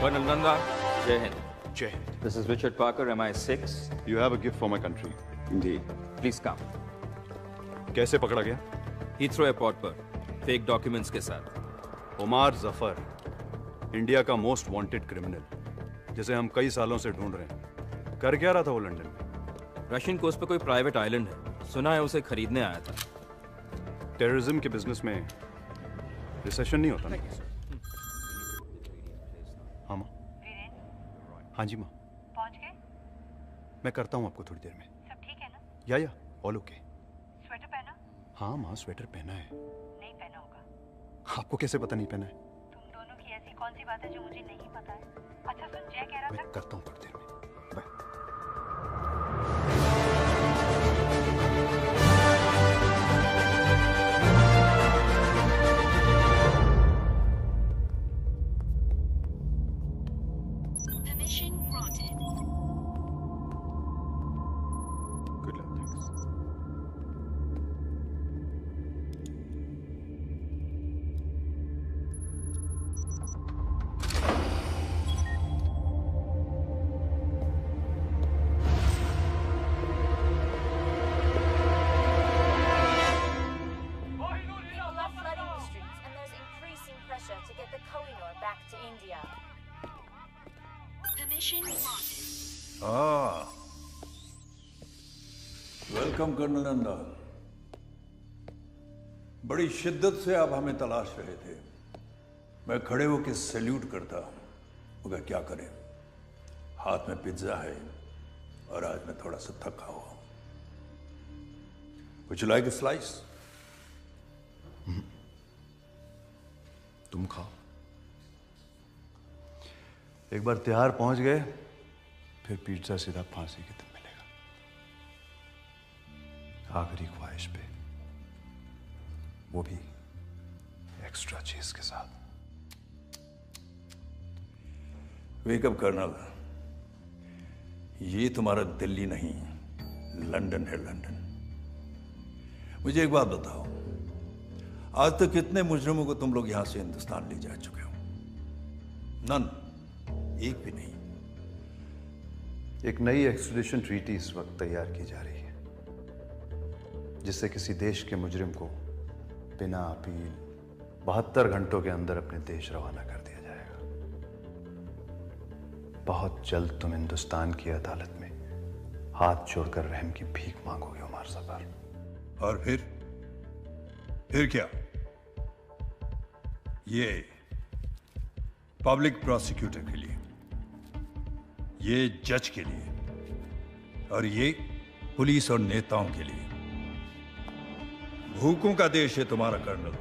Colonel Nanda, Jai Hind. Jai Hind. This is Richard Parker, MI6. You have a gift for my country. Indeed. Please come. कैसे पकड़ा गया? Heathrow airport पर fake documents के साथ। उमार Zafar, India का most wanted criminal, जिसे हम कई सालों से ढूंढ रहे हैं। कर क्या रहा था वो लंदन में? रशियन कोस्ट पे कोई प्राइवेट आइलैंड है, सुना है उसे खरीदने आया था। टेररिज्म के बिजनेस में रिसेशन नहीं होता ना? हाँ माँ। हाँ जी माँ। पहुंच गए? मैं करता हूँ आपको थोड़ी देर में। सब ठीक है ना? या ऑल ओके। स्वेटर पहना? हाँ माँ, स्वेटर पहना है। नहीं पहना होगा। आपको कैसे पता नहीं पहना है? तुम दोनों की ऐसी कौन सी बात है जो मुझे नहीं पता है? अच्छा सुन, जय कह रहा था। मैं करता हूँ थोड़ी देर में। बाय। Welcome colonel Nanda. बड़ी शिद्दत से आप हमें तलाश रहे थे। मैं खड़े होकर सैल्यूट करता, मगर क्या करें, हाथ में पिज्जा है और आज मैं थोड़ा सा थका हुआ हूं। Would you like a slice? तुम खाओ। एक बार तिहाड़ पहुंच गए, फिर पिज्जा सीधा फांसी के दिन मिलेगा। आखिरी ख्वाहिश पे, वो भी एक्स्ट्रा चीज के साथ। वेकअप कर्नल, ये तुम्हारा दिल्ली नहीं, लंदन है, लंदन। मुझे एक बात बताओ, आज तक कितने मुजरिमों को तुम लोग यहां से हिंदुस्तान ले जा चुके हो? नन, एक भी नहीं। एक नई एक्सट्रेडिशन ट्रीटी इस वक्त तैयार की जा रही है, जिससे किसी देश के मुजरिम को बिना अपील 72 घंटों के अंदर अपने देश रवाना कर दिया जाएगा। बहुत जल्द तुम हिंदुस्तान की अदालत में हाथ जोड़कर रहम की भीख मांगोगे उमर जफर। और फिर क्या? ये पब्लिक प्रोसिक्यूटर के लिए, ये जज के लिए, और ये पुलिस और नेताओं के लिए। भूखों का देश है तुम्हारा कर्नल,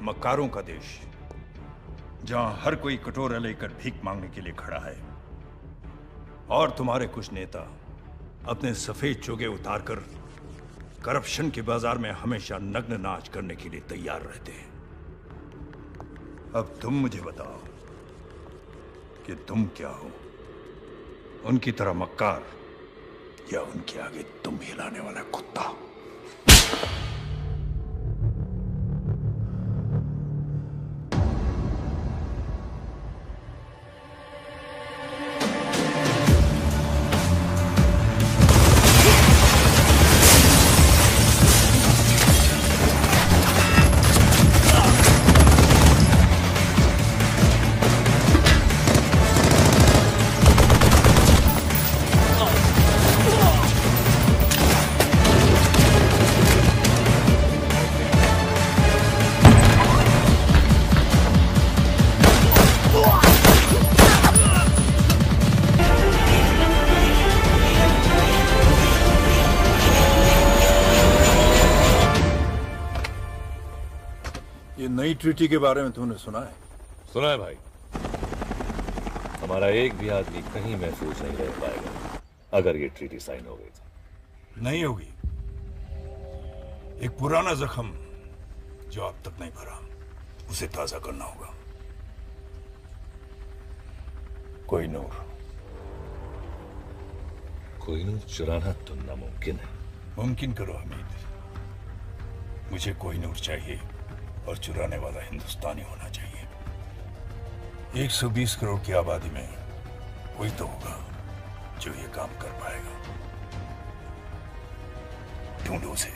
मक्कारों का देश, जहां हर कोई कटोरा लेकर भीख मांगने के लिए खड़ा है। और तुम्हारे कुछ नेता अपने सफेद चोगे उतारकर करप्शन के बाजार में हमेशा नग्न नाच करने के लिए तैयार रहते हैं। अब तुम मुझे बताओ कि तुम क्या हो, उनकी तरह मक्कार या उनके आगे तुम हिलाने वाला कुत्ता? नई ट्रीटी के बारे में तूने सुना है? सुना है भाई। हमारा एक भी आदमी कहीं महफूज नहीं रह पाएगा अगर ये ट्रीटी साइन हो गई तो। नहीं होगी। एक पुराना जख्म जो अब तक नहीं भरा, उसे ताजा करना होगा। कोहिनूर चुराना तो नामुमकिन है। मुमकिन करो हमीद। मुझे कोहिनूर चाहिए और चुराने वाला हिंदुस्तानी होना चाहिए। 120 करोड़ की आबादी में कोई तो होगा जो ये काम कर पाएगा। ढूंढो उसे।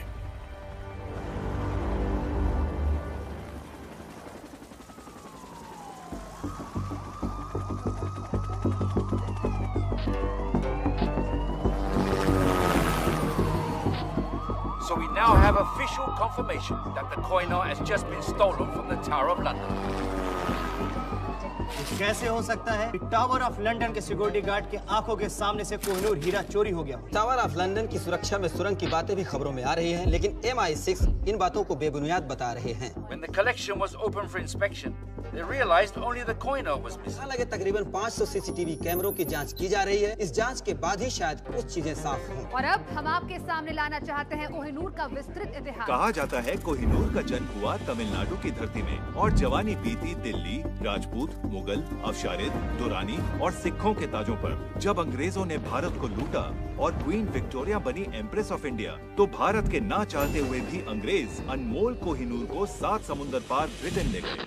So we now have official confirmation that the Koh-i-Noor has just been stolen from the Tower of London. कैसे हो सकता है? टावर ऑफ लंदन के सिक्योरिटी गार्ड के आंखों के सामने से कोहिनूर हीरा चोरी हो गया। टावर ऑफ लंदन की सुरक्षा में सुरंग की बातें भी खबरों में आ रही हैं, लेकिन MI6 इन बातों को बेबुनियाद बता रहे हैं। When the collection was opened for inspection, they realized only the Koh-i-Noor was missing. हालांकि तकरीबन 500 CCTV कैमरों की जांच की जा रही है। इस जांच के बाद ही शायद कुछ चीजें साफ हों। और अब हम आपके सामने लाना चाहते हैं कोहिनूर का विस्तृत इतिहास। कहा जाता है कोहिनूर का जन्म हुआ तमिलनाडु की धरती में और जवानी बीती दिल्ली, राजपूत, मुगल, अफशारिद, दुरानी और सिखों के ताजों पर। जब अंग्रेजों ने भारत को लूटा और क्वीन विक्टोरिया बनी एम्प्रेस ऑफ इंडिया, तो भारत के ना चाहते हुए भी अंग्रेज अनमोल कोहिनूर को 7 समुंदर पार ब्रिटेन ले गए।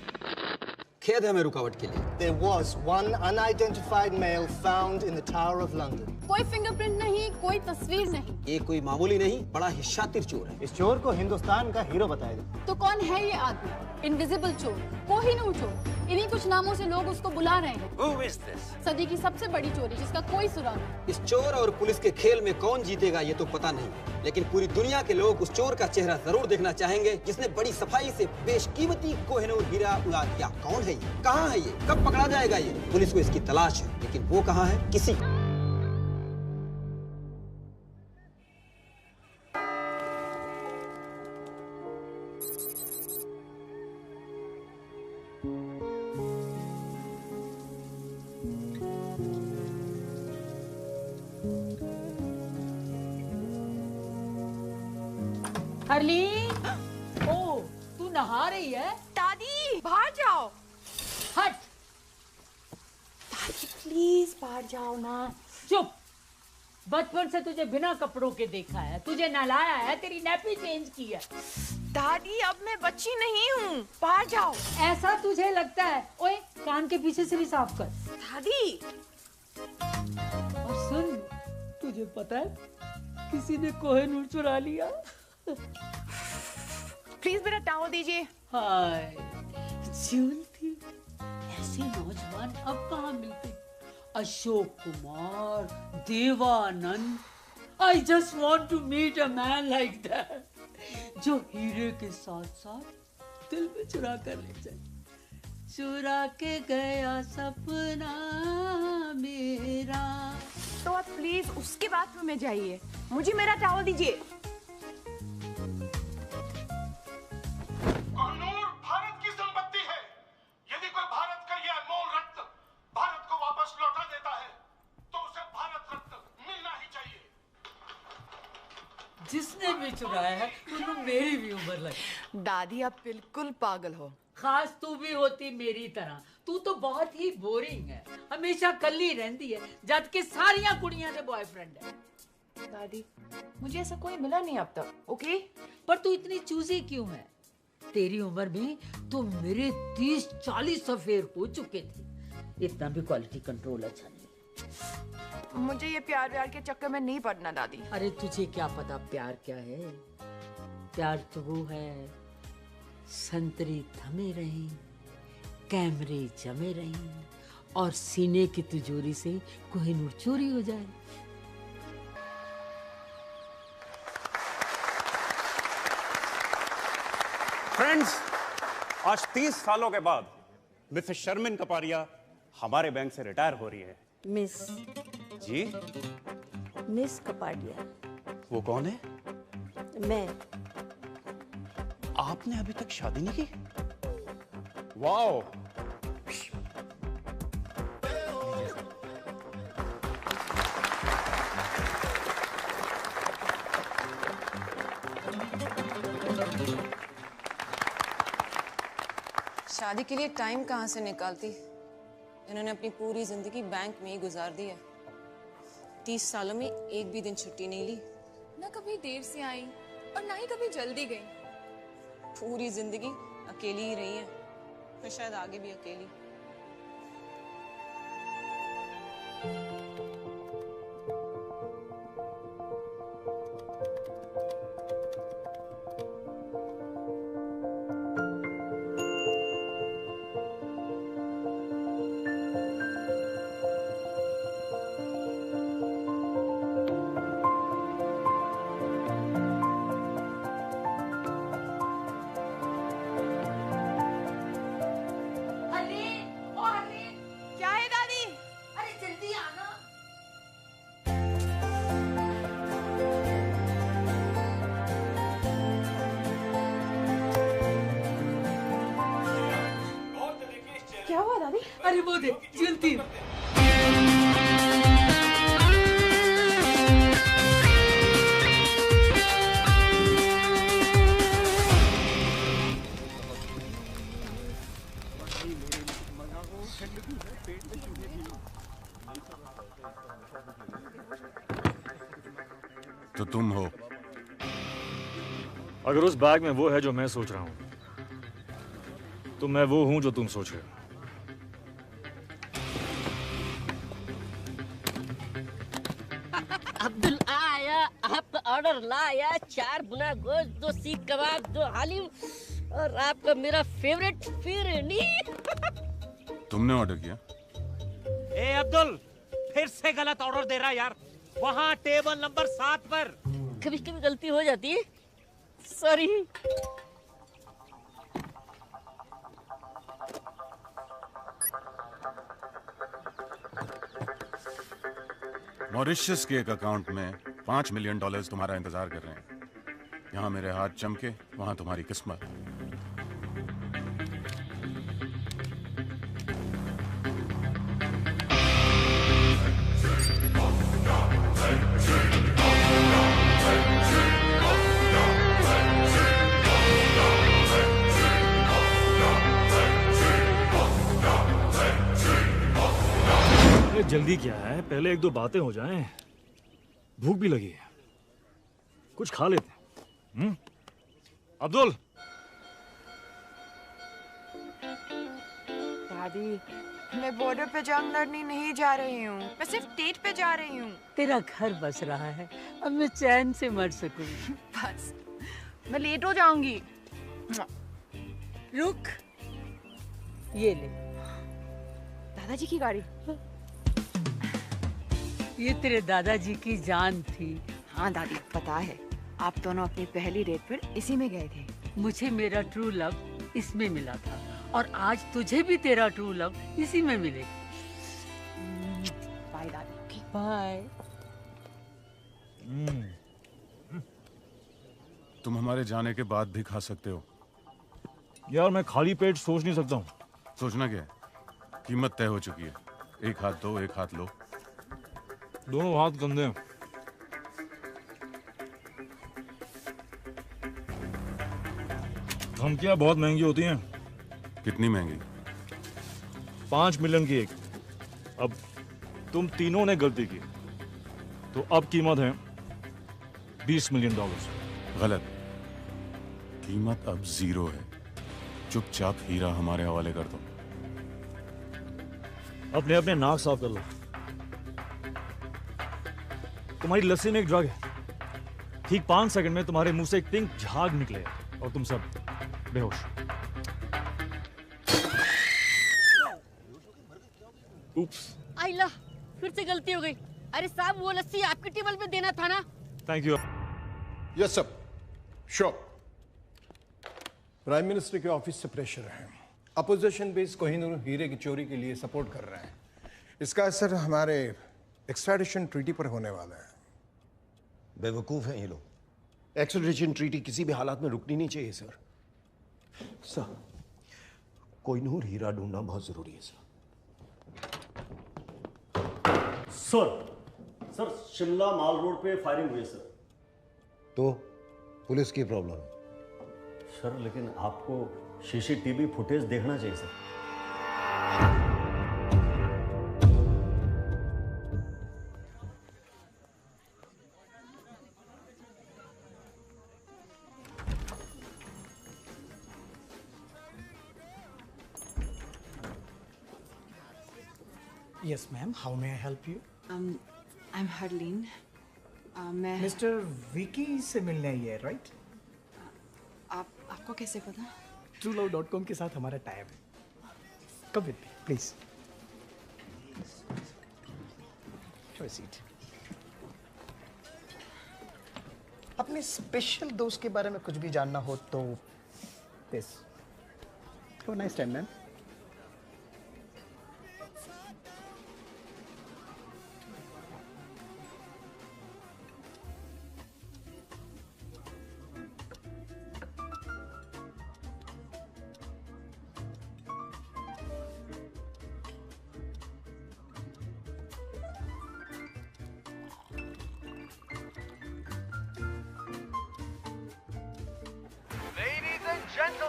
खेद है हमें रुकावट के लिए। There was one unidentified male found in the Tower of London. कोई फिंगरप्रिंट नहीं, कोई तस्वीर नहीं। ये कोई मामूली नहीं, बड़ा ही शातिर चोर है। इस चोर को हिंदुस्तान का हीरो बताया गया। तो कौन है ये आदमी? इनविजिबल चोर, कोहिनूर चोर, इन्हीं कुछ नामों से लोग उसको बुला रहे हैं। Who is this? सदी की सबसे बड़ी चोरी जिसका कोई सुराग नहीं। इस चोर और पुलिस के खेल में कौन जीतेगा ये तो पता नहीं, लेकिन पूरी दुनिया के लोग उस चोर का चेहरा जरूर देखना चाहेंगे जिसने बड़ी सफाई से बेशकीमती कोहिनूर हीरा उड़ा दिया। कौन है ये? कहाँ है ये? कब पकड़ा जाएगा ये? पुलिस को इसकी तलाश है, लेकिन वो कहाँ है? किसी हरली, ओ, तू नहा रही है? दादी बाहर जाओ। हट। दादी प्लीज बाहर जाओ ना। चुप। बचपन से तुझे बिना कपड़ों के देखा है, तुझे नहलाया है, तेरी नैपी चेंज की है। दादी अब मैं बच्ची नहीं हूँ, बाहर जाओ। ऐसा तुझे लगता है? ओए, कान के पीछे से भी साफ कर। दादी। और सुन, तुझे पता है किसी ने कोहिनूर चुरा लिया। प्लीज मेरा टॉवल दीजिए। हाय, झूलती ऐसे नौजवान अब कहाँ मिलते? Ashok Kumar, Devanand. I just want to meet a man like that, जो हीरे के साथ साथ दिल में चुरा कर ले जाए। चुरा के गया सपना मेरा। तो आप प्लीज उसके बाथरूम में जाइए, मुझे मेरा टॉवल दीजिए। कोहिनूर भारत की संपत्ति है। यदि कोई भारत का ये अनमोल रत्न भारत को वापस लौटा देता है तो उसे भारत रत्न मिलना ही चाहिए। जिसने भी चुराया है उन्होंने मेरी भी उम्र लगी। दादी आप बिल्कुल पागल हो। खास तू भी होती मेरी तरह। तू तो बहुत ही बोरिंग है, हमेशा कल्ली रहती है, जबकि सारियां कुड़ियां से बॉयफ्रेंड है। दादी मुझे ऐसा कोई मिला नहीं अब तक, ओके? पर तू इतनी चूजी क्यों है? तेरी उम्र में तो मेरे 30-40 अफेयर हो चुके थे। इतना भी क्वालिटी कंट्रोल अच्छा नहीं। मुझे ये प्यार व्यार के चक्कर में नहीं पड़ना दादी। अरे तुझे क्या पता प्यार क्या है? प्यार तो वो है, संतरी थमे रही, कैमरे जमे रही और सीने की तिजोरी से कोहिनूर चोरी हो जाए। फ्रेंड्स, आज 30 सालों के बाद मिसेस शर्मिन कपारिया हमारे बैंक से रिटायर हो रही है। मिस जी? मिस कपाडिया। वो कौन है? मैं। आपने अभी तक शादी नहीं की? वाओ! शादी के लिए टाइम कहाँ से निकालती? इन्होंने अपनी पूरी जिंदगी बैंक में ही गुजार दी है। 30 सालों में एक भी दिन छुट्टी नहीं ली। ना कभी देर से आई और ना ही कभी जल्दी गई। पूरी जिंदगी अकेली ही रही है और शायद आगे भी अकेली। अरे वो दे जल्दी। तो तुम हो? अगर उस बैग में वो है जो मैं सोच रहा हूं, तो मैं वो हूं जो तुम सोच रहे हो। अब्दुल आया, आपका ऑर्डर लाया। 4 गुना गोश्त, 2 सीख कबाब, 2 हालिम और आपका मेरा फेवरेट फिरनी। तुमने ऑर्डर किया? ए अब्दुल, फिर से गलत ऑर्डर दे रहा है यार। वहाँ टेबल नंबर 7 पर। कभी कभी गलती हो जाती है, सॉरी। मॉरिशस के एक अकाउंट में $5 मिलियन तुम्हारा इंतजार कर रहे हैं। यहाँ मेरे हाथ चमके, वहाँ तुम्हारी किस्मत। जल्दी क्या है, पहले 1-2 बातें हो जाएं। भूख भी लगी है, कुछ खा लेते हैं। अब्दुल। दादी, मैं बॉर्डर पे जंग लड़ने नहीं जा रही हूँ, मैं सिर्फ डेट पे जा रही हूँ। तेरा घर बस रहा है, अब मैं चैन से मर सकूं। बस, मैं लेट हो जाऊंगी। रुक, ये ले। दादाजी की गाड़ी। ये तेरे दादाजी की जान थी। हाँ दादी, पता है। आप दोनों अपनी पहली डेट पर इसी में गए थे। मुझे मेरा ट्रू लव इसमें मिला था और आज तुझे भी तेरा ट्रू लव इसी में मिलेगा। बाय दादी। बाय। तुम हमारे जाने के बाद भी खा सकते हो। यार मैं खाली पेट सोच नहीं सकता हूँ। सोचना क्या है? कीमत तय हो चुकी है। एक हाथ दो, एक हाथ लो। दोनों हाथ गंदे हैं। धमकियां बहुत महंगी होती हैं। कितनी महंगी? 5 मिलियन की एक। अब तुम तीनों ने गलती की, तो अब कीमत है $20 मिलियन। गलत। कीमत अब 0 है। चुपचाप हीरा हमारे हवाले कर दो। अपने अपने नाक साफ कर लो। तुम्हारी लस्सी में एक ड्रग है। ठीक 5 सेकंड में तुम्हारे मुंह से एक पिंक झाग निकले और तुम सब बेहोश। उप्स। आइला, फिर से गलती हो गई। अरे साहब, वो लस्सी आपकी टेबल पे देना था ना। Thank you. Yes sir, sure. Prime minister के ऑफिस से प्रेशर है। अपोजिशन बेस कोहिनूर हीरे की चोरी के लिए सपोर्ट कर रहे हैं। इसका असर हमारे एक्सट्राडिशन ट्रीटी पर होने वाला है। बेवकूफ हैं ये लोग। एक्सट्राडिशन ट्रीटी किसी भी हालात में रुकनी नहीं चाहिए सर। सर, कोहिनूर हीरा ढूंढना बहुत जरूरी है सर। सर, शिमला माल रोड पे फायरिंग हुई है सर। तो पुलिस की प्रॉब्लम है सर, लेकिन आपको सीसीटीवी फुटेज देखना चाहिए sir. Yes, ma'am. How may I help you? I'm Harleen. मैं Mr. Vicky से मिलने आई है, right? आपको कैसे पता? TrueLove.com के साथ हमारा टाइप है। Come with me, please. Have a seat. अपने स्पेशल दोस्त के बारे में कुछ भी जानना हो तो this. Have a nice time, ma'am.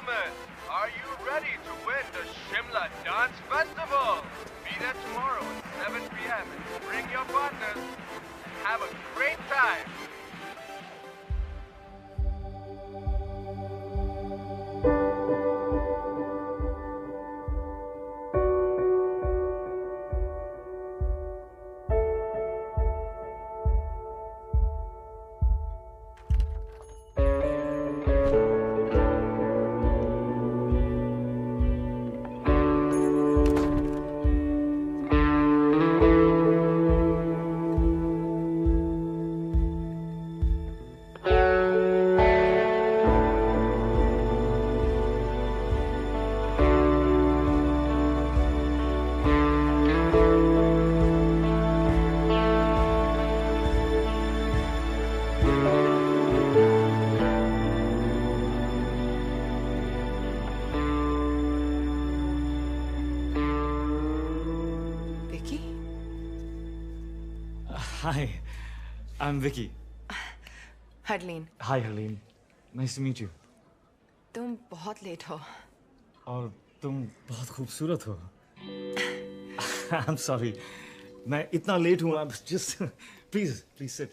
gentlemen, are you ready to win the Shimla Dance Festival? Be there tomorrow at 7 p.m. and bring your partners. Have a great time. Hi, I'm Vicky. Harleen, Hi, Helene. Nice to meet you. तुम बहुत late हो। और तुम बहुत खूबसूरत हो। I'm sorry. मैं इतना लेट हूँ। I'm just please sit.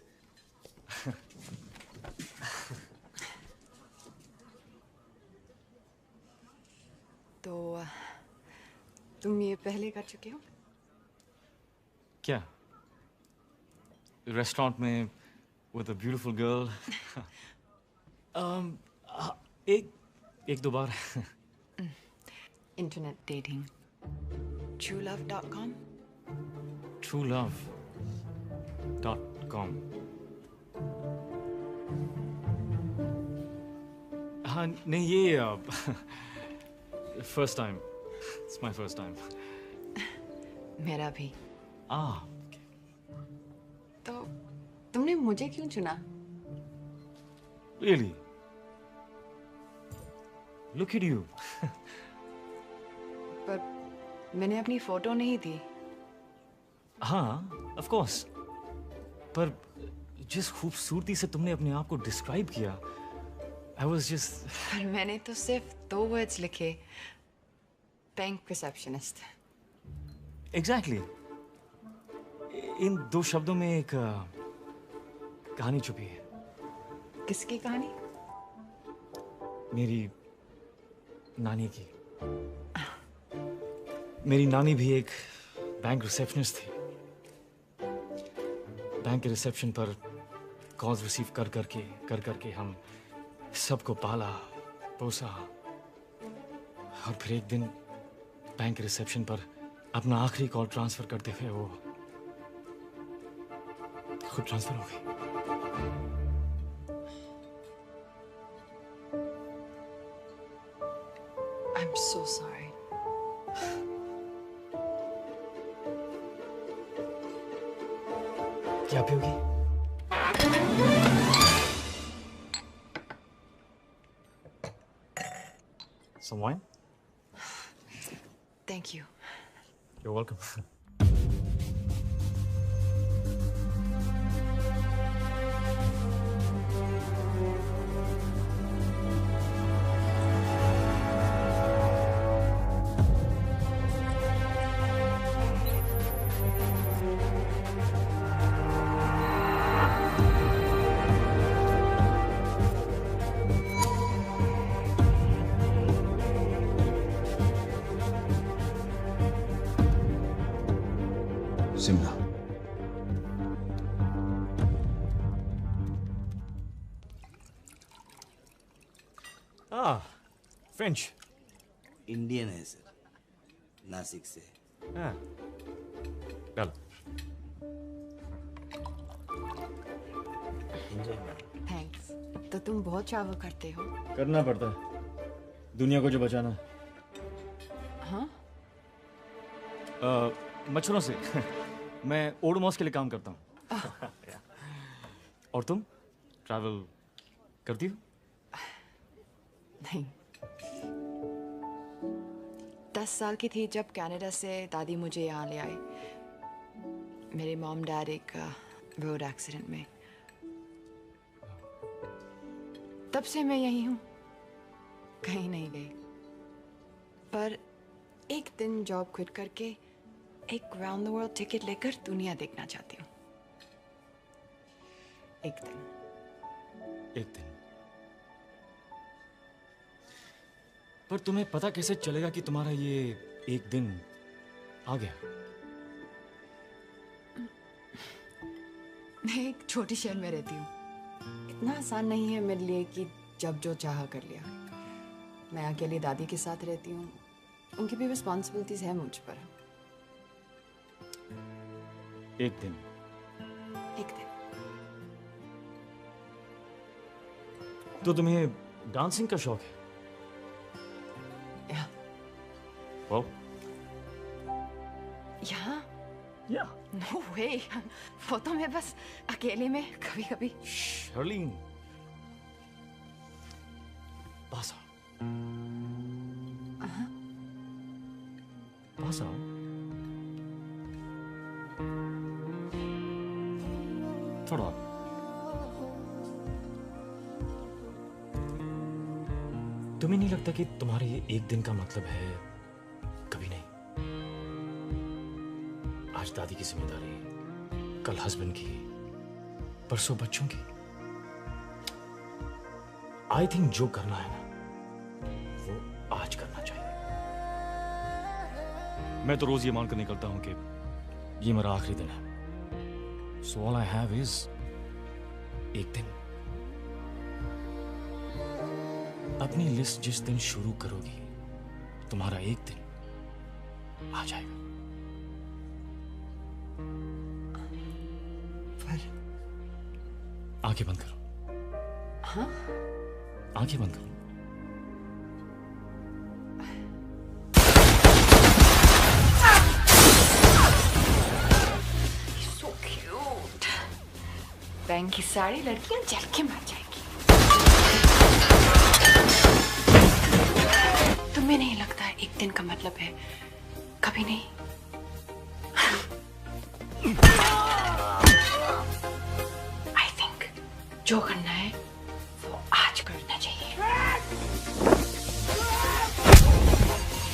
तो तुम ये पहले कर चुके हो? क्या? रेस्टोरेंट में with a beautiful girl. एक दो बार. Internet dating. TrueLove.com. TrueLove.com. हाँ नहीं ये first time. It's my first time. मेरा भी। Okay. तो तुमने मुझे क्यों चुना? Really? Look at you. पर मैंने अपनी फोटो नहीं दी। हाँ, of course. पर जिस खूबसूरती से तुमने अपने आप को डिस्क्राइब किया, I was just. पर मैंने तो सिर्फ 2 वर्ड्स लिखे, बैंक रिसेप्शनिस्ट। Exactly. इन 2 शब्दों में एक कहानी छुपी है। किसकी कहानी? मेरी नानी की। मेरी नानी भी एक बैंक रिसेप्शनिस्ट थी। बैंक के रिसेप्शन पर कॉल्स रिसीव कर करके हम सबको पाला पोसा और फिर एक दिन बैंक के रिसेप्शन पर अपना आखिरी कॉल ट्रांसफर करते हुए वो खुद ट्रांसफर हो गई। I'm so sorry. क्या पियोगी? Some wine? Thank you. You're welcome. Shimla. French. Indian है सर, नासिक से। हाँ, चल। थैंक्स। तो तुम बहुत ट्रैवल करते हो? करना पड़ता है दुनिया को जो बचाना। हाँ? मच्छरों से। मैं ओडोमॉस के लिए काम करता हूँ। और तुम ट्रैवल करती हो? नहीं। 10 साल की थी जब कनाडा से दादी मुझे यहाँ ले आई। मेरे मॉम डैड एक रोड एक्सीडेंट में। तब से मैं यही हूँ। कहीं नहीं गई, पर एक दिन जॉब क्विट करके एक राउंड द वर्ल्ड टिकट लेकर दुनिया देखना चाहती हूँ। एक दिन। पर तुम्हें पता कैसे चलेगा कि तुम्हारा ये एक दिन आ गया? मैं एक छोटी शहर में रहती हूँ। इतना आसान नहीं है मेरे लिए कि जब जो चाहा कर लिया। मैं अकेली दादी के साथ रहती हूँ, उनकी भी रिस्पॉन्सिबिलिटीज है मुझ पर। एक दिन। तो तुम्हें डांसिंग का शौक है? Well? यहाँ? Yeah. No way. वो तो मैं बस अकेले में कभी कभी। शर्लिन, पास आओ। पास आओ। थोड़ा। तुम्हें नहीं लगता कि तुम्हारे ये एक दिन का मतलब है कभी नहीं? आज दादी की जिम्मेदारी, कल हस्बैंड की, परसों बच्चों की। आई थिंक जो करना है ना, वो आज करना चाहिए। मैं तो रोज ये मानकर निकलता हूं कि ये मेरा आखिरी दिन है। So all I have is एक दिन। अपनी लिस्ट जिस दिन शुरू करोगी, तुम्हारा एक दिन आ जाएगा। आंखें बंद करो। हाँ? आंखें बंद करो। So cute. बैंक की सारी लड़कियां जल के मर जाएंगी। तुम्हें नहीं लगता है एक दिन का मतलब है कभी नहीं? आई थिंक जो करना है वो आज करना चाहिए।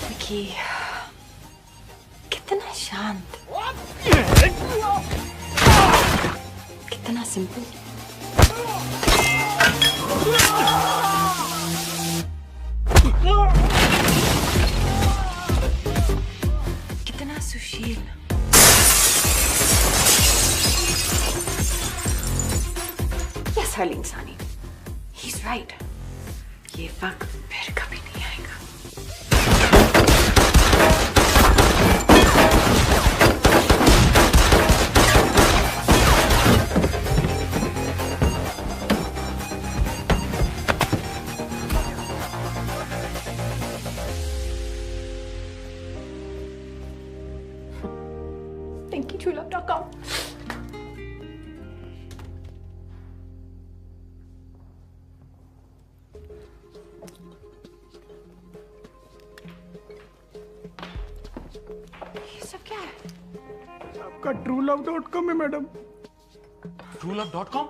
विकी, कितना शांत, कितना सिंपल। कितना सुशील। यस हर्लिंग सानी, ही इज राइट। ये वक्त फिर कभी नहीं आएगा। TinkyTrueLove.com। ये सब क्या है? आपका TrueLove.com है madam. TrueLove.com?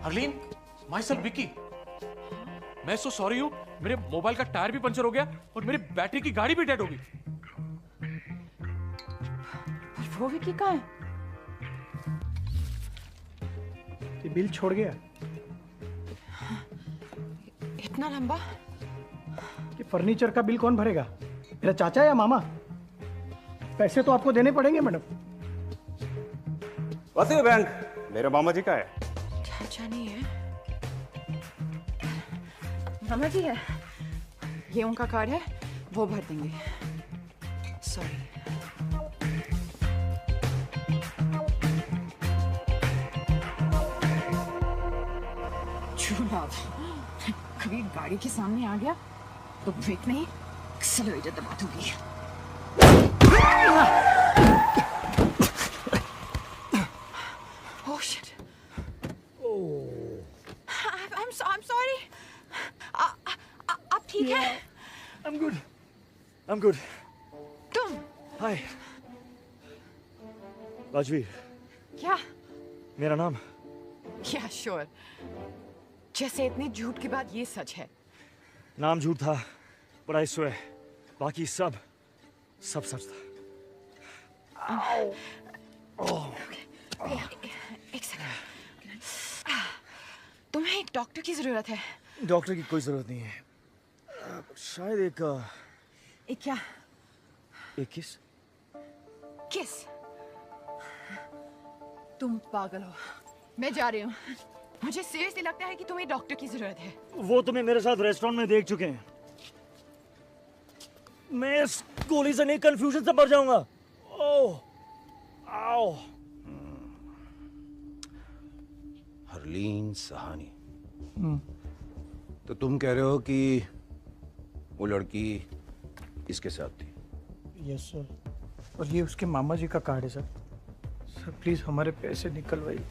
Harleen, my self Vicky. मैं सो सॉरी हूँ, मेरे मोबाइल का टायर भी पंचर हो गया और मेरी बैटरी की गाड़ी भी डेड हो गई। वो विकी कहाँ है? ये बिल छोड़ गया। इतना लंबा? कि फर्नीचर का बिल कौन भरेगा? मेरा चाचा या मामा? पैसे तो आपको देने पड़ेंगे मैडम। वैसे बैंक मेरे मामा जी का है। चाचा नहीं है, मामा जी है। ये उनका कार्ड है, वो भर देंगे। सॉरी। कभी गाड़ी के सामने आ गया तो ब्रेक नहीं, एक्सेलरेटर दबा दूंगी। Oh shit! I'm sorry. आप ठीक है? I'm good. I'm good. तुम? Hi. राजवीर, क्या? मेरा नाम? Yeah, sure. जैसे इतनी झूठ के बाद ये सच है। नाम झूठ था, पर आई स्वेयर बाकी सब सच था। एक सेकंड, तुम्हें एक डॉक्टर की जरूरत है। डॉक्टर की कोई जरूरत नहीं है, शायद एक क्या? एक किस। तुम पागल हो, मैं जा रही हूँ। मुझे सीरियसली लगता है कि तुम्हें डॉक्टर की जरूरत है। वो तुम्हें मेरे साथ रेस्टोरेंट में देख चुके हैं। मैं इस गोली से नहीं, कंफ्यूजन से मर जाऊंगा। ओह, आओ। हरलीन सहानी। तो तुम कह रहे हो कि वो लड़की इसके साथ थी? यस सर, और ये उसके मामा जी का कार्ड है सर। सर प्लीज हमारे पैसे निकलवाइए।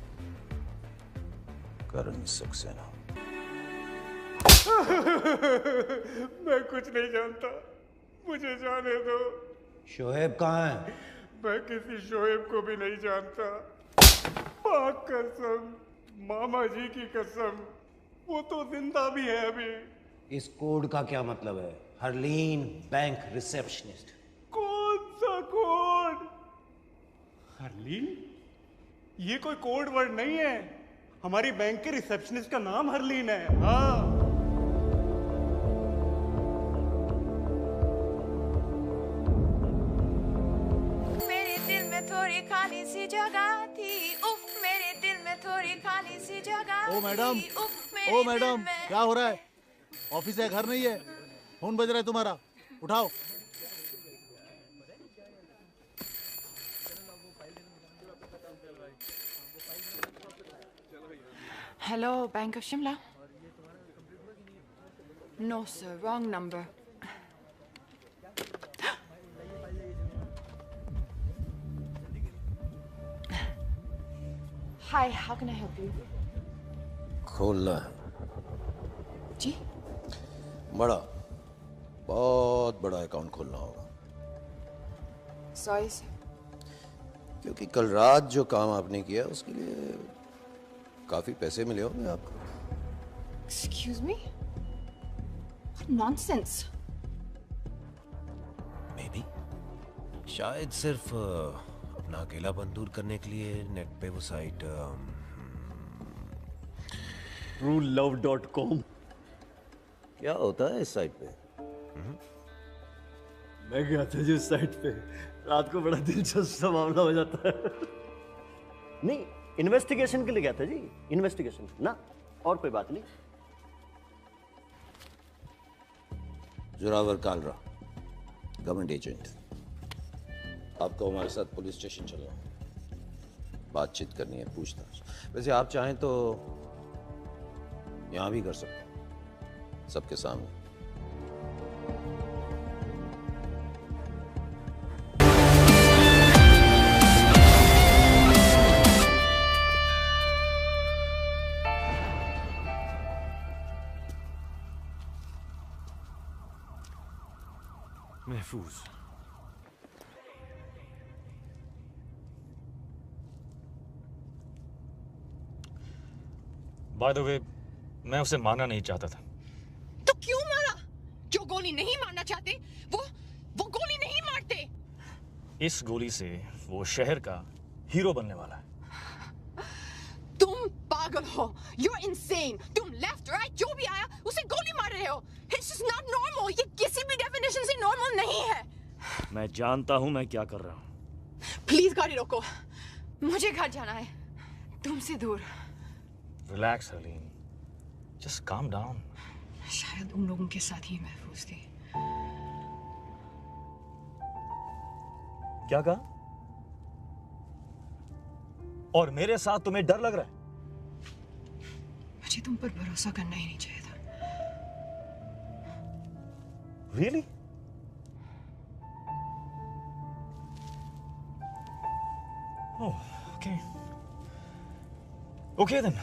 करण सक्सेना। मैं कुछ नहीं जानता, मुझे जाने दो। शोएब कहाँ है? मैं किसी शोएब को भी नहीं जानता। पाक कसम, मामा जी की कसम, वो तो जिंदा भी है अभी। इस कोड का क्या मतलब है? Harleen bank receptionist. कौन सा कोड? हरलीन? ये कोई कोड वर्ड नहीं है। हमारी बैंक के रिसेप्शनिस्ट का नाम हरलीन है। हाँ। मेरे दिल में थोड़ी खाली सी जगह थी, उफ मेरे दिल में थोड़ी खाली सी जगह। ओ मैडम, ओ मैडम, क्या हो रहा है? ऑफिस है, घर नहीं है? फोन बज रहा है तुम्हारा, उठाओ। Hello, bank of Shimla? No sir, wrong number. Hi, how can I help you? खोलना है। जी? बहुत बड़ा अकाउंट खोलना होगा। Sorry sir. क्योंकि कल रात जो काम आपने किया उसके लिए काफी पैसे मिले होंगे आपको। Excuse me? What nonsense! Maybe. शायद सिर्फ अपना अकेलापन दूर करने के लिए नेट पे वो साइट truelove.com। क्या होता है इस साइट पे? मैं गया था जी उस साइट पे, रात को बड़ा दिलचस्प सा मामला हो जाता है। नहीं, इन्वेस्टिगेशन के लिए गया था जी, इन्वेस्टिगेशन ना, और कोई बात नहीं। Zorawar Kalra, government agent. आपको हमारे साथ पुलिस स्टेशन चलना है, बातचीत करनी है, पूछताछ। वैसे आप चाहें तो यहां भी कर सकते हैं, सबके सामने। महफूज। बाय द वे, मैं उसे मारना नहीं चाहता था। तो क्यों मारा? जो गोली नहीं मारना चाहते वो गोली नहीं मारते। इस गोली से वो शहर का हीरो बनने वाला है। तुम पागल हो, you're insane। तुम लेफ्ट राइट जो भी आया उसे गोली मार रहे हो। It's just not normal। ये किसी भी डेफिनेशन से नॉर्मल नहीं है। मैं जानता हूं मैं क्या कर रहा हूं। प्लीज गाड़ी रोको, मुझे घर जाना है, तुमसे दूर। Relax Harleen, just calm down. शायद उन लोगों के साथ ही महफूज थी। क्या कहा? और मेरे साथ तुम्हें डर लग रहा है? मुझे तुम पर भरोसा करना ही नहीं चाहिए था। Really? Oh, okay. Okay then.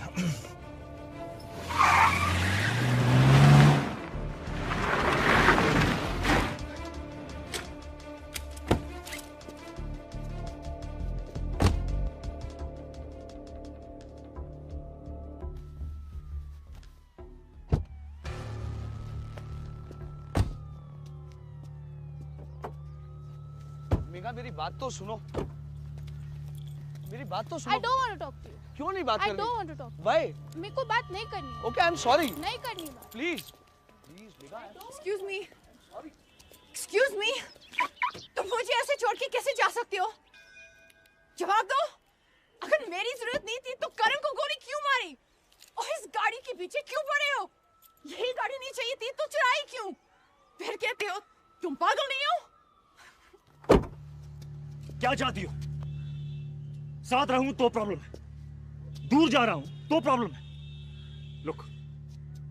बेटा मेरी बात तो सुनो, मेरी बात तो सुनो। I don't want to talk to you. क्यों नहीं बात करनी? I don't want to talk. Why? मेरे को बात नहीं करनी है। Okay, I'm sorry. नहीं करनी बात। Please, please बेटा। Excuse me. Excuse me. तुम मुझे ऐसे छोड़ के कैसे जा सकते हो? जवाब दो। अगर मेरी जरूरत नहीं थी तो करण को गोली क्यों मारी? और इस गाड़ी के पीछे क्यों पड़े हो? यही गाड़ी नहीं चाहिए थी तो चुराई क्यों? फिर कहते हो तुम पागल नहीं हो? क्या चाहती हो? साथ रहूं तो प्रॉब्लम है, दूर जा रहा हूं तो प्रॉब्लम है। Look,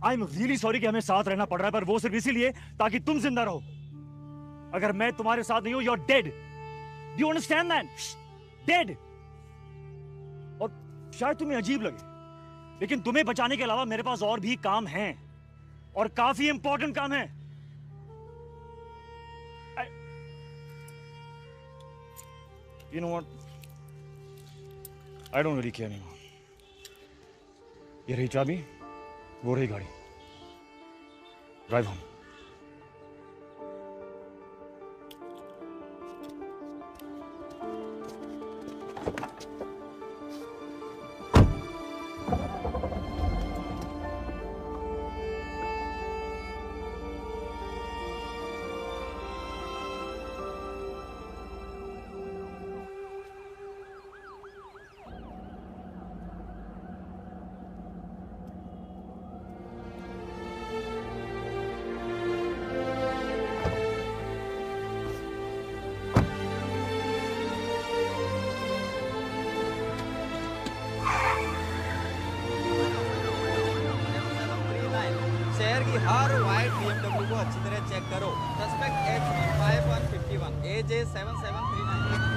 I am really sorry कि हमें साथ रहना पड़ रहा है, पर वो सिर्फ इसीलिए ताकि तुम जिंदा रहो। अगर मैं तुम्हारे साथ नहीं हूं, you are dead. Do you understand that? Dead. और शायद तुम्हें अजीब लगे, लेकिन तुम्हें बचाने के अलावा मेरे पास और भी काम हैं, और काफी इंपॉर्टेंट काम है। You know what? I don't really care anymore. ये रही चाबी, वो रही गाड़ी। Drive home. शहर की हर वाइट BMW को अच्छी तरह चेक करो। Suspect HP 5151 AJ 7739।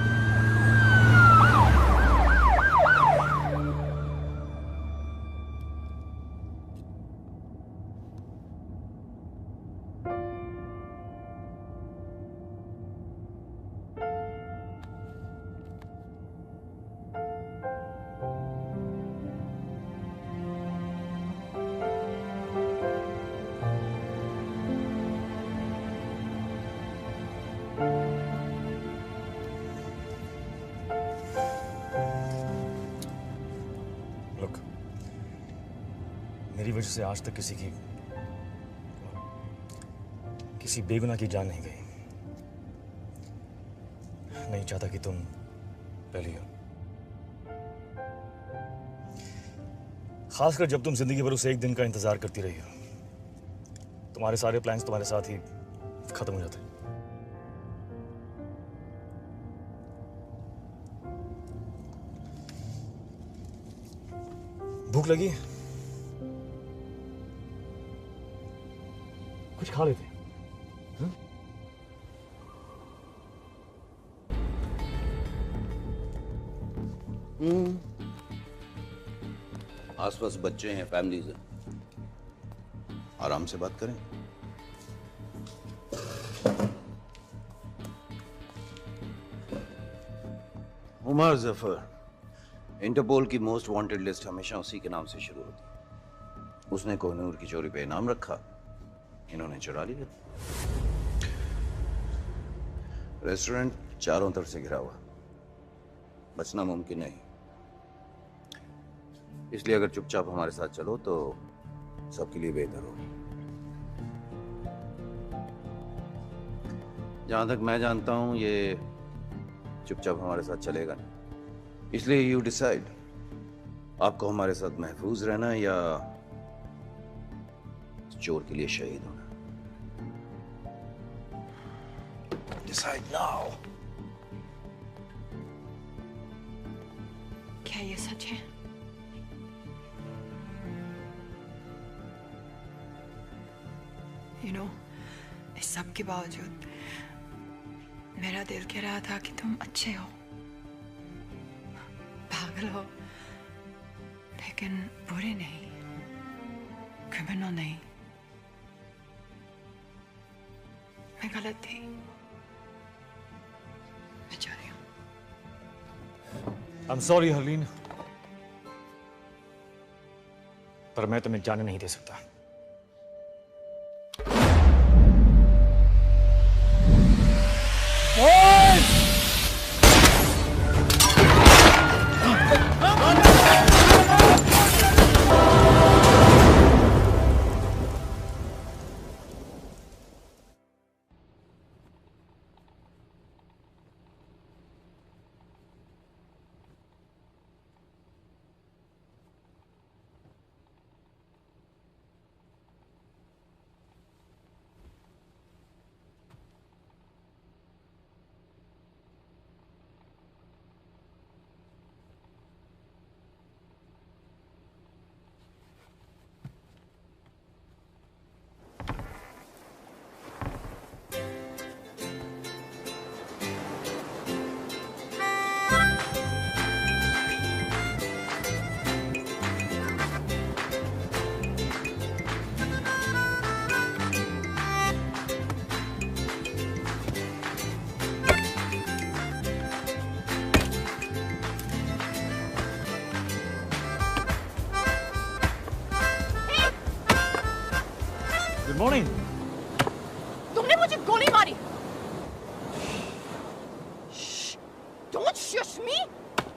मेरी वजह से आज तक किसी बेगुनाह की जान नहीं गई। नहीं चाहता कि तुम पहली हो, खासकर जब तुम जिंदगी भर उस एक दिन का इंतजार करती रही हो। तुम्हारे सारे प्लान्स तुम्हारे साथ ही खत्म हो जाते। भूख लगी? कुछ खा लेते। आसपास बच्चे हैं, फैमिलीज हैं, आराम से बात करें। उमर जफर, इंटरपोल की मोस्ट वांटेड लिस्ट हमेशा उसी के नाम से शुरू होती है। उसने कोहिनूर की चोरी पे इनाम रखा, इन्होंने चुरा लिया। रेस्टोरेंट चारों तरफ से घिरा हुआ, बचना मुमकिन नहीं। इसलिए अगर चुपचाप हमारे साथ चलो तो सबके लिए बेहतर होगा। जहां तक मैं जानता हूं ये चुपचाप हमारे साथ चलेगा नहीं। इसलिए यू डिसाइड, आपको हमारे साथ महफूज रहना है या चोर के लिए शहीद होना। Decide now. क्या ये सच है? You know, इस सब के बावजूद मेरा दिल कह रहा था कि तुम अच्छे हो, पागल हो, लेकिन बुरे नहीं, क्रिमिनल नहीं। मैं गलत थी, मैं जा रही हूँ। I'm sorry हरलीन, पर मैं तुम्हें जाने नहीं दे सकता। Boys! मॉर्निंग। तुमने मुझे गोली मारी। Don't shush me.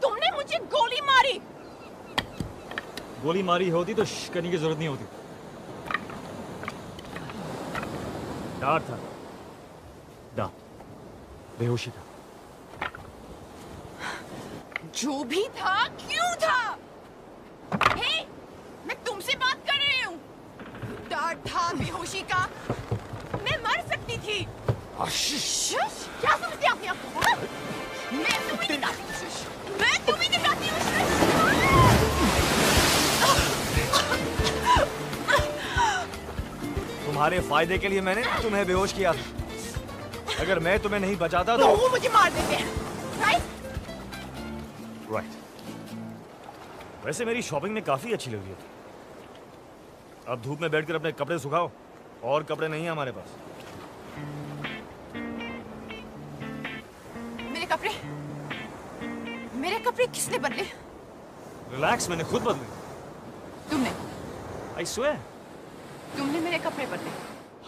तुमने मुझे गोली मारी। गोली मारी होती तो श्श करने की जरूरत नहीं होती। डर था, डर, बेहोशी था। जो भी था, क्यों था? हे, मैं तुमसे बात कर रही हूँ। डर था बेहोशी का। मैं मर सकती थी। शुश, क्या समझते अपने आप को? हाँ? मैं तुम्हें दिखाती हूँ शुश। मैं तुम्हें दिखाती हूँ शुश। तुम्हारे फायदे के लिए मैंने तुम्हें बेहोश किया था। अगर मैं तुम्हें नहीं बचाता तो वो मुझे मार देते हैं, राइट? राइट। वैसे मेरी शॉपिंग में काफी अच्छी लग रही है। अब धूप में बैठकर अपने कपड़े सुखाओ। और कपड़े नहीं है हमारे पास। मेरे कपड़े किसने बदले? रिलैक्स, मैंने खुद बदले। तुमने? I swear. तुमने मेरे कपड़े बदले?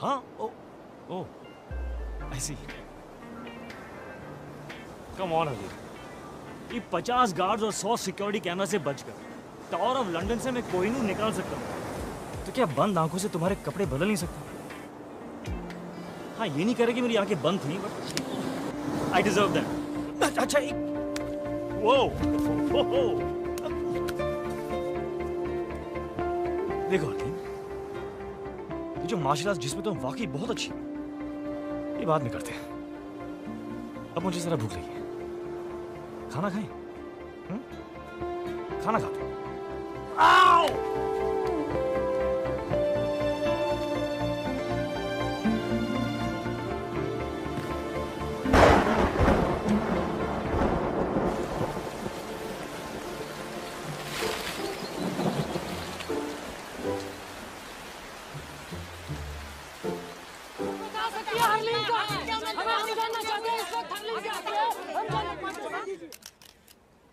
हाँ, ओ, आई सी। कम ऑन हरलीन, ये 50 गार्ड्स और 100 सिक्योरिटी कैमरा से बचकर टावर ऑफ लंदन से मैं कोहिनूर निकाल सकता हूँ, तो क्या बंद आंखों से तुम्हारे कपड़े बदल नहीं सकता? हाँ, ये नहीं कह रहे कि मेरी आंखें बंद थी, बट आई डिजर्व दैट। अच्छा, एक वो देखो हरलीन, ये जो मार्शल आर्ट्स जिसमें तुम वाकई बहुत अच्छी, ये बाद में करते हैं। अब मुझे जरा भूख लगी है, खाना खाएं? खाना खाते हैं। आओ!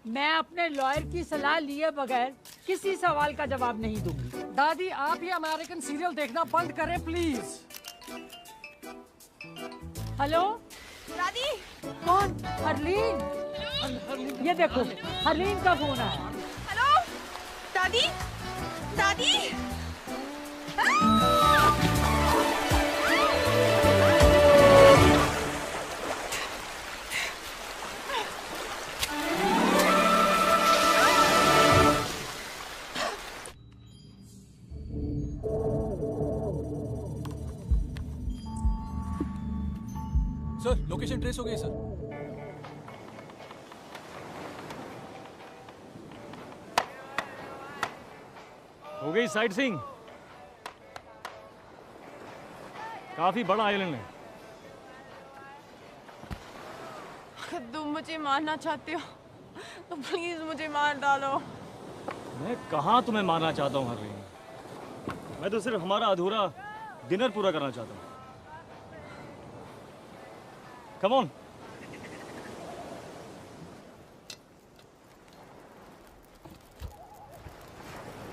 मैं अपने लॉयर की सलाह लिए बगैर किसी सवाल का जवाब नहीं दूंगी। दादी, आप ये अमेरिकन सीरियल देखना बंद करें प्लीज। हेलो दादी। कौन? हरलीन। ये देखो, हरलीन का फोन है। हेलो दादी। दादी। सर, लोकेशन ट्रेस हो गई सर। हो गई साइट सीइंग। काफी बड़ा आइलैंड है। अगर तुम मुझे मारना चाहते हो तो प्लीज मुझे मार डालो। मैं कहाँ तुम्हें मारना चाहता हूँ हरलीन, मैं तो सिर्फ हमारा अधूरा डिनर पूरा करना चाहता हूँ। Come on.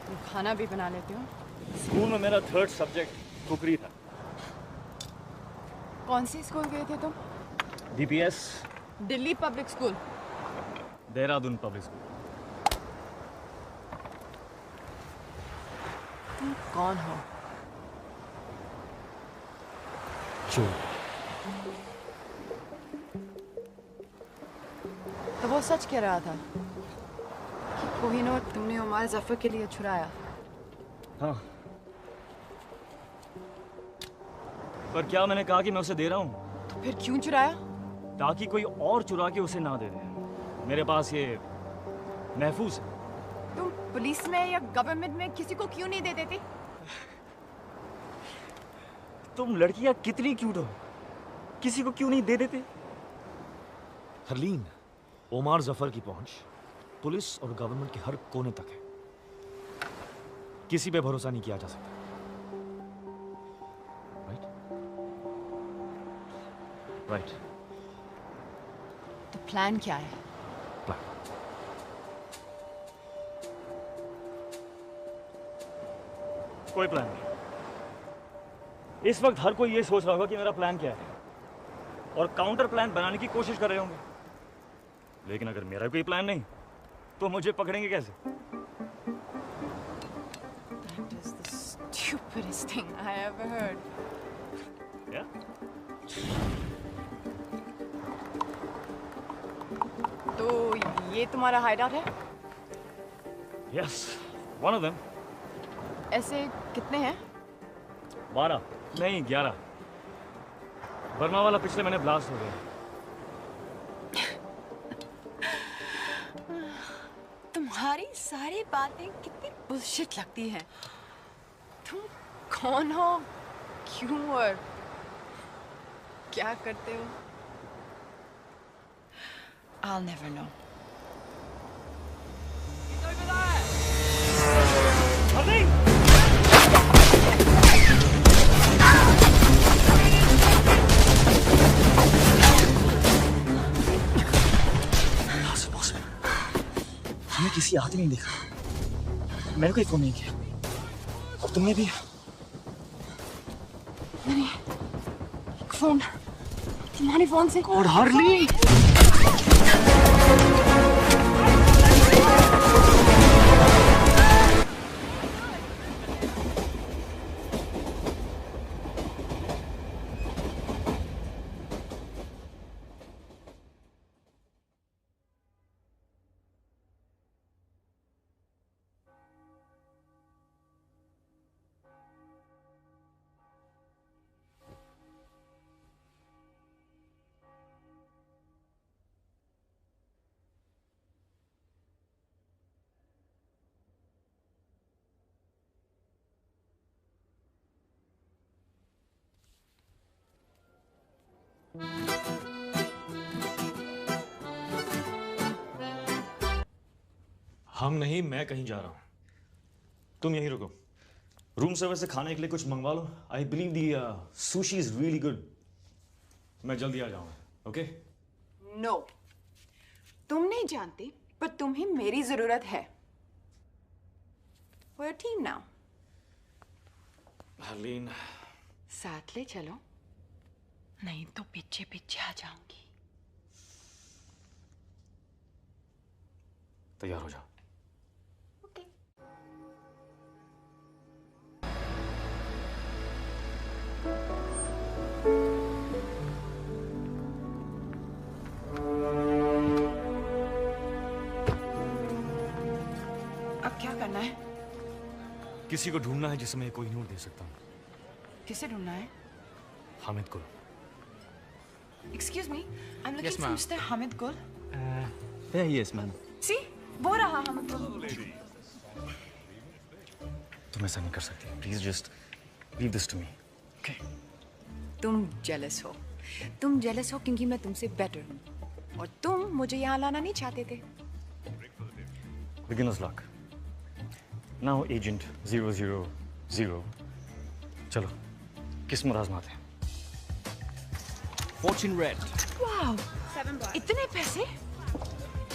तुम खाना भी बना लेते हो? स्कूल में मेरा 3rd सब्जेक्ट कुकरी था। कौन सी स्कूल गए थे तुम? DPS, Delhi public school. Dehradun public school. तुम कौन हो? चोर। तो वो सच कह रहा था कि कोहिनूर तुमने उमर जफर के लिए छुड़ाया। हाँ, पर क्या मैंने कहा कि मैं उसे दे रहा हूँ? तो फिर क्यों चुराया? ताकि कोई और चुरा के उसे ना दे दे। मेरे पास ये महफूज है। तुम पुलिस में या गवर्नमेंट में किसी को क्यों नहीं दे देती? तुम लड़कियां कितनी क्यूट हो, किसी को क्यों नहीं दे देते? हरलीन, ओमार जफर की पहुंच पुलिस और गवर्नमेंट के हर कोने तक है। किसी पे भरोसा नहीं किया जा सकता। राइट। तो प्लान क्या है? प्लान कोई प्लान नहीं। इस वक्त हर कोई ये सोच रहा होगा कि मेरा प्लान क्या है और काउंटर प्लान बनाने की कोशिश कर रहे होंगे, लेकिन अगर मेरा कोई प्लान नहीं तो मुझे पकड़ेंगे कैसे? That is the stupidest thing I ever heard. Yeah? तो ये तुम्हारा हाइडआउट है? Yes, one of them. ऐसे कितने हैं? 12 नहीं 11। बर्मा वाला पिछले महीने ब्लास्ट हो गया। तुम्हारी सारी बातें कितनी बुलशिट लगती हैं। तुम कौन हो, क्यों और क्या करते हो? I'll never know. हमें किसी आदमी नहीं देखा, मैंने कोई फोन नहीं किया और तुमने भी? मैंने फोन तुम्हारे फोन से। और हार्ली हम नहीं, मैं कहीं जा रहा हूं, तुम यहीं रुको। रूम सर्विस से खाने के लिए कुछ मंगवा लो। I believe the sushi is really good. मैं जल्दी आ जाऊंगा, ओके? नो, तुम नहीं जानती पर तुम्हें मेरी जरूरत है। We're a team now. Harleen, साथ ले चलो, नहीं तो पीछे पीछे आ जाऊंगी। तैयार हो जाओ। अब क्या करना है? किसी को ढूंढना है जिसे मैं कोहिनूर दे सकता हूँ। किसे ढूंढना है? हामिद को। Excuse me, I'm looking Yes, for ma'am. Mr. Hamid Gul. There he is, ma'am. See, वो रहा Hamid Gul. तुम ऐसा नहीं कर सकती। Please just leave this to me. Okay? तुम जेलस हो। तुम जेलस हो क्योंकि मैं तुमसे बेटर हूँ और तुम मुझे यहाँ लाना नहीं चाहते थे। Beginner's luck. Now agent 000. चलो, किस्मत आजमाते हैं। Fortune red. वाह, इतने पैसे?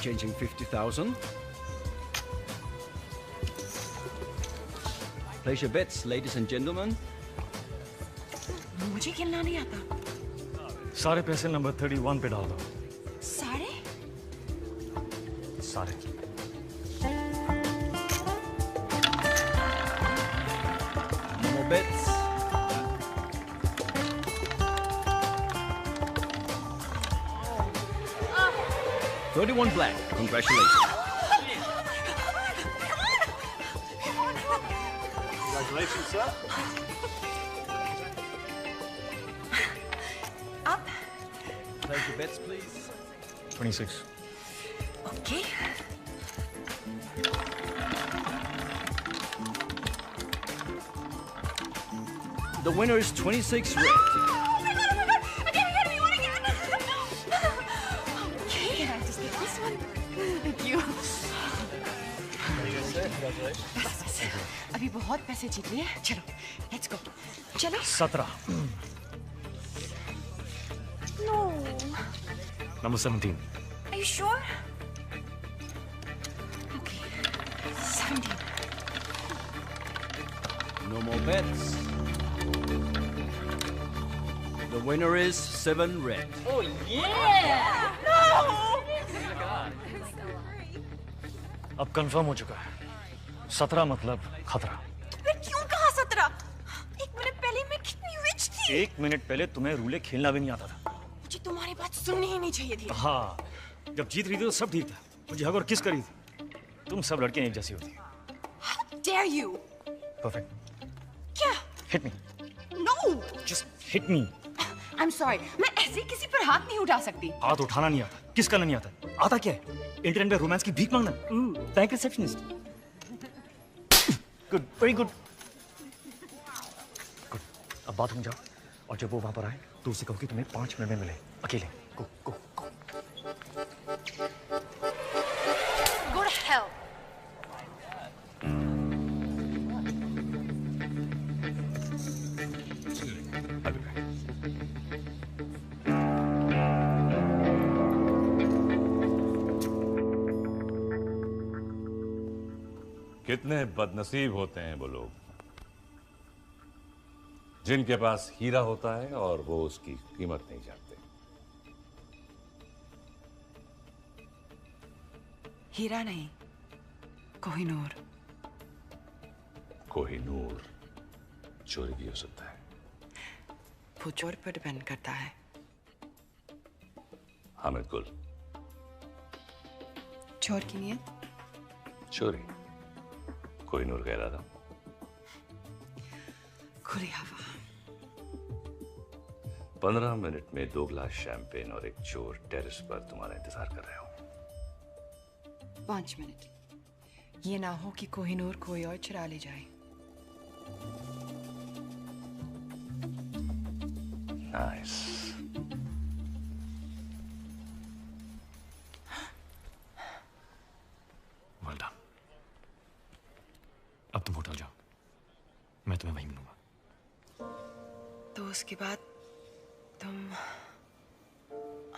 Changing 50,000. Place your bets, ladies and gentlemen. मुझे खेलना नहीं आता। सारे पैसे नंबर 31 पे डाल दो। सारे? सारे। No more bets. $31 black. Congratulations. Congratulations, sir. Up. Place your bets, please. 26. Okay. The winner is 26 red. Okay, I just get this one. Thank you. बस, अभी बहुत पैसे जीत लिए। चलो, let's go. चलो। 17. No. Number 17. Are you sure? Okay. 17. No more bets. The winner is 7 red. Oh yeah! अब confirm हो चुका है 17 मतलब खतरा। मैं क्यों कहा 17? 1 मिनट पहले मैं कितनी रिच थी। 1 मिनट पहले तुम्हें रूले खेलना भी नहीं आता था। मुझे तुम्हारी बात सुननी ही नहीं चाहिए थी। हाँ, जब जीत रही थी तो सब ठीक था। मुझे हग और किस करी थी। तुम सब लड़कियां एक जैसी होती। How dare you? परफेक्ट। क्या? Hit me. No. Just hit me. I'm sorry. मैं ऐसे किसी पर हाथ नहीं उठा सकती। हाथ उठाना नहीं आता, किस करना नहीं आता। आता क्या है? इंटरनेट पे रोमांस की भीख मांगना। Bank receptionist. Good, very good. Good. अब बाथरूम जाओ और जब वो वहां पर आए तो उसे कहो कि तुम्हें 5 मिनट में मिले, अकेले। गो गो गो। Go to hell. कितने बदनसीब होते हैं वो लोग जिनके पास हीरा होता है और वो उसकी कीमत नहीं जानते। हीरा नहीं, कोहिनूर। कोहिनूर चोरी भी हो सकता है। वो चोर पर डिपेंड करता है। हामिद गुल। चोर की नियत? चोरी। कोहिनूर कह रहा था। खुली हवा। 15 मिनट में 2 गिलास शैंपेन और एक चोर टेरेस पर तुम्हारा इंतजार कर रहे हो। 5 मिनट। ये ना हो कि कोहिनूर कोई और चुरा ले जाए। नाइस। Well done. अब तुम होटल जाओ, मैं तुम्हें वहीं मिलूंगा। तो उसके बाद तुम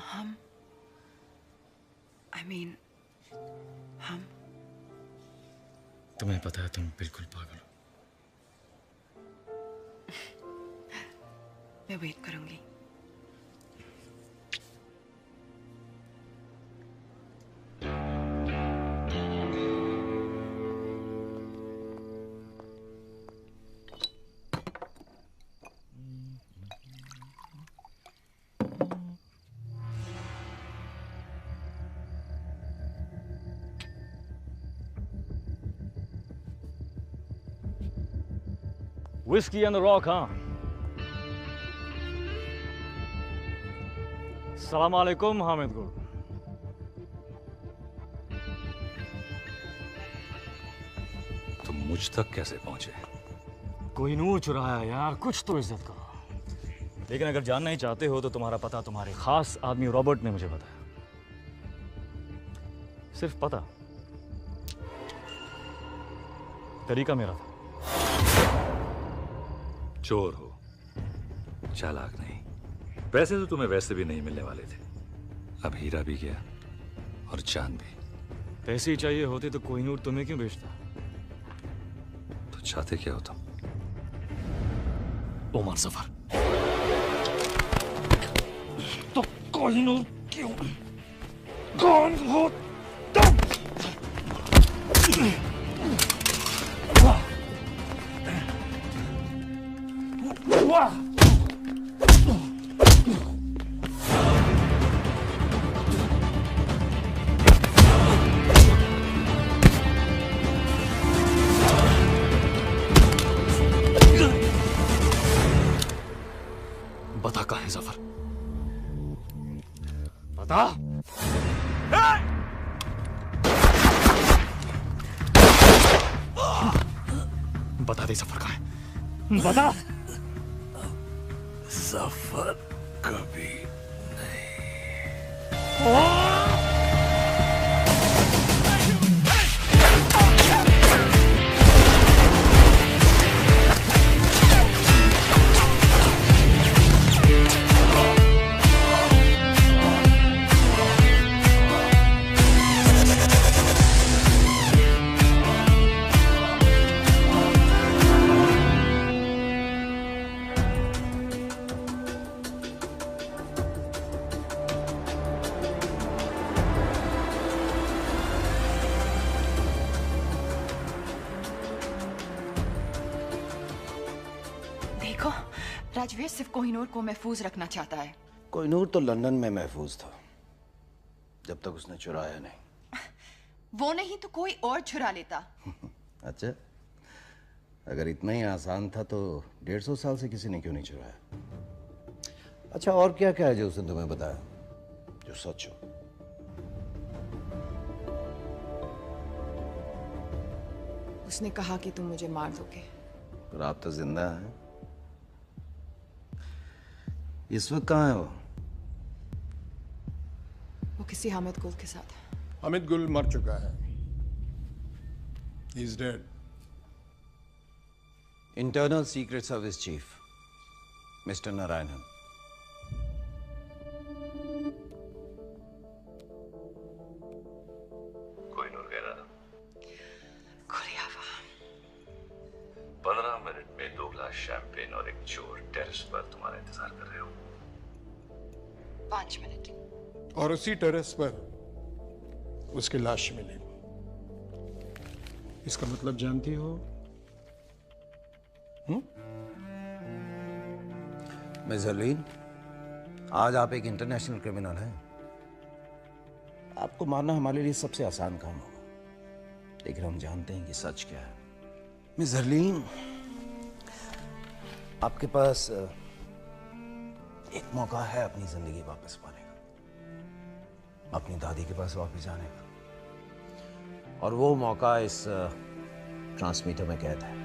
हम हम तुम्हें पता है तुम बिल्कुल पागल हो। मैं वेट करूंगी। Whiskey on the rock, huh? सलाम अलैकुम हामिद गुल। तुम मुझ तक कैसे पहुंचे? कोहिनूर चुराया यार, कुछ तो इज्जत करो। लेकिन अगर जानना ही चाहते हो तो तुम्हारा पता तुम्हारे खास आदमी रॉबर्ट ने मुझे बताया। सिर्फ पता, तरीका मेरा था। चोर हो, चालाक नहीं। पैसे तो तुम्हें वैसे भी नहीं मिलने वाले थे। अब हीरा भी गया और चांद भी। पैसे ही चाहिए होते तो कोहिनूर तुम्हें क्यों बेचता? तो चाहते क्या हो तुम? ओमान सफर। तो कोहिनूर क्यों? कौन हो तुम? वाह! बता कहाँ है जफर? बता। बता दे जफर कहाँ है? बता। जफर कभी देखो, राजवीर सिर्फ कोहिनूर को महफूज रखना चाहता है। कोहिनूर तो लंदन में महफूज था जब तक उसने चुराया नहीं। वो नहीं तो कोई और चुरा लेता। अच्छा, अगर इतना ही आसान था तो 150 साल से किसी ने क्यों नहीं चुराया? अच्छा, और क्या क्या है जो उसने तुम्हें बताया जो सच हो? उसने कहा कि तुम मुझे मार दोगे। पर आप तो जिंदा हैं। इस वक्त कहाँ है वो? वो किसी हामिद गुल के साथ है। हामिद गुल मर चुका है। He is dead. Internal secret service chief mister Narayanan. Kohinoor कह रहा 15 मिनट में 2 गिलास शैंपेन और एक चोर टेरेस पर तुम्हारा इंतजार कर रहे हो। 5 मिनट। और उसी टेरेस पर उसकी लाश मिली। इसका मतलब जानती हो? मिस हरलीन, आज आप एक इंटरनेशनल क्रिमिनल हैं। आपको मारना हमारे लिए सबसे आसान काम होगा, लेकिन हम जानते हैं कि सच क्या है। मिस हरलीन, आपके पास एक मौका है अपनी जिंदगी वापस पाने का, अपनी दादी के पास वापस जाने का, और वो मौका इस ट्रांसमीटर में कैद है।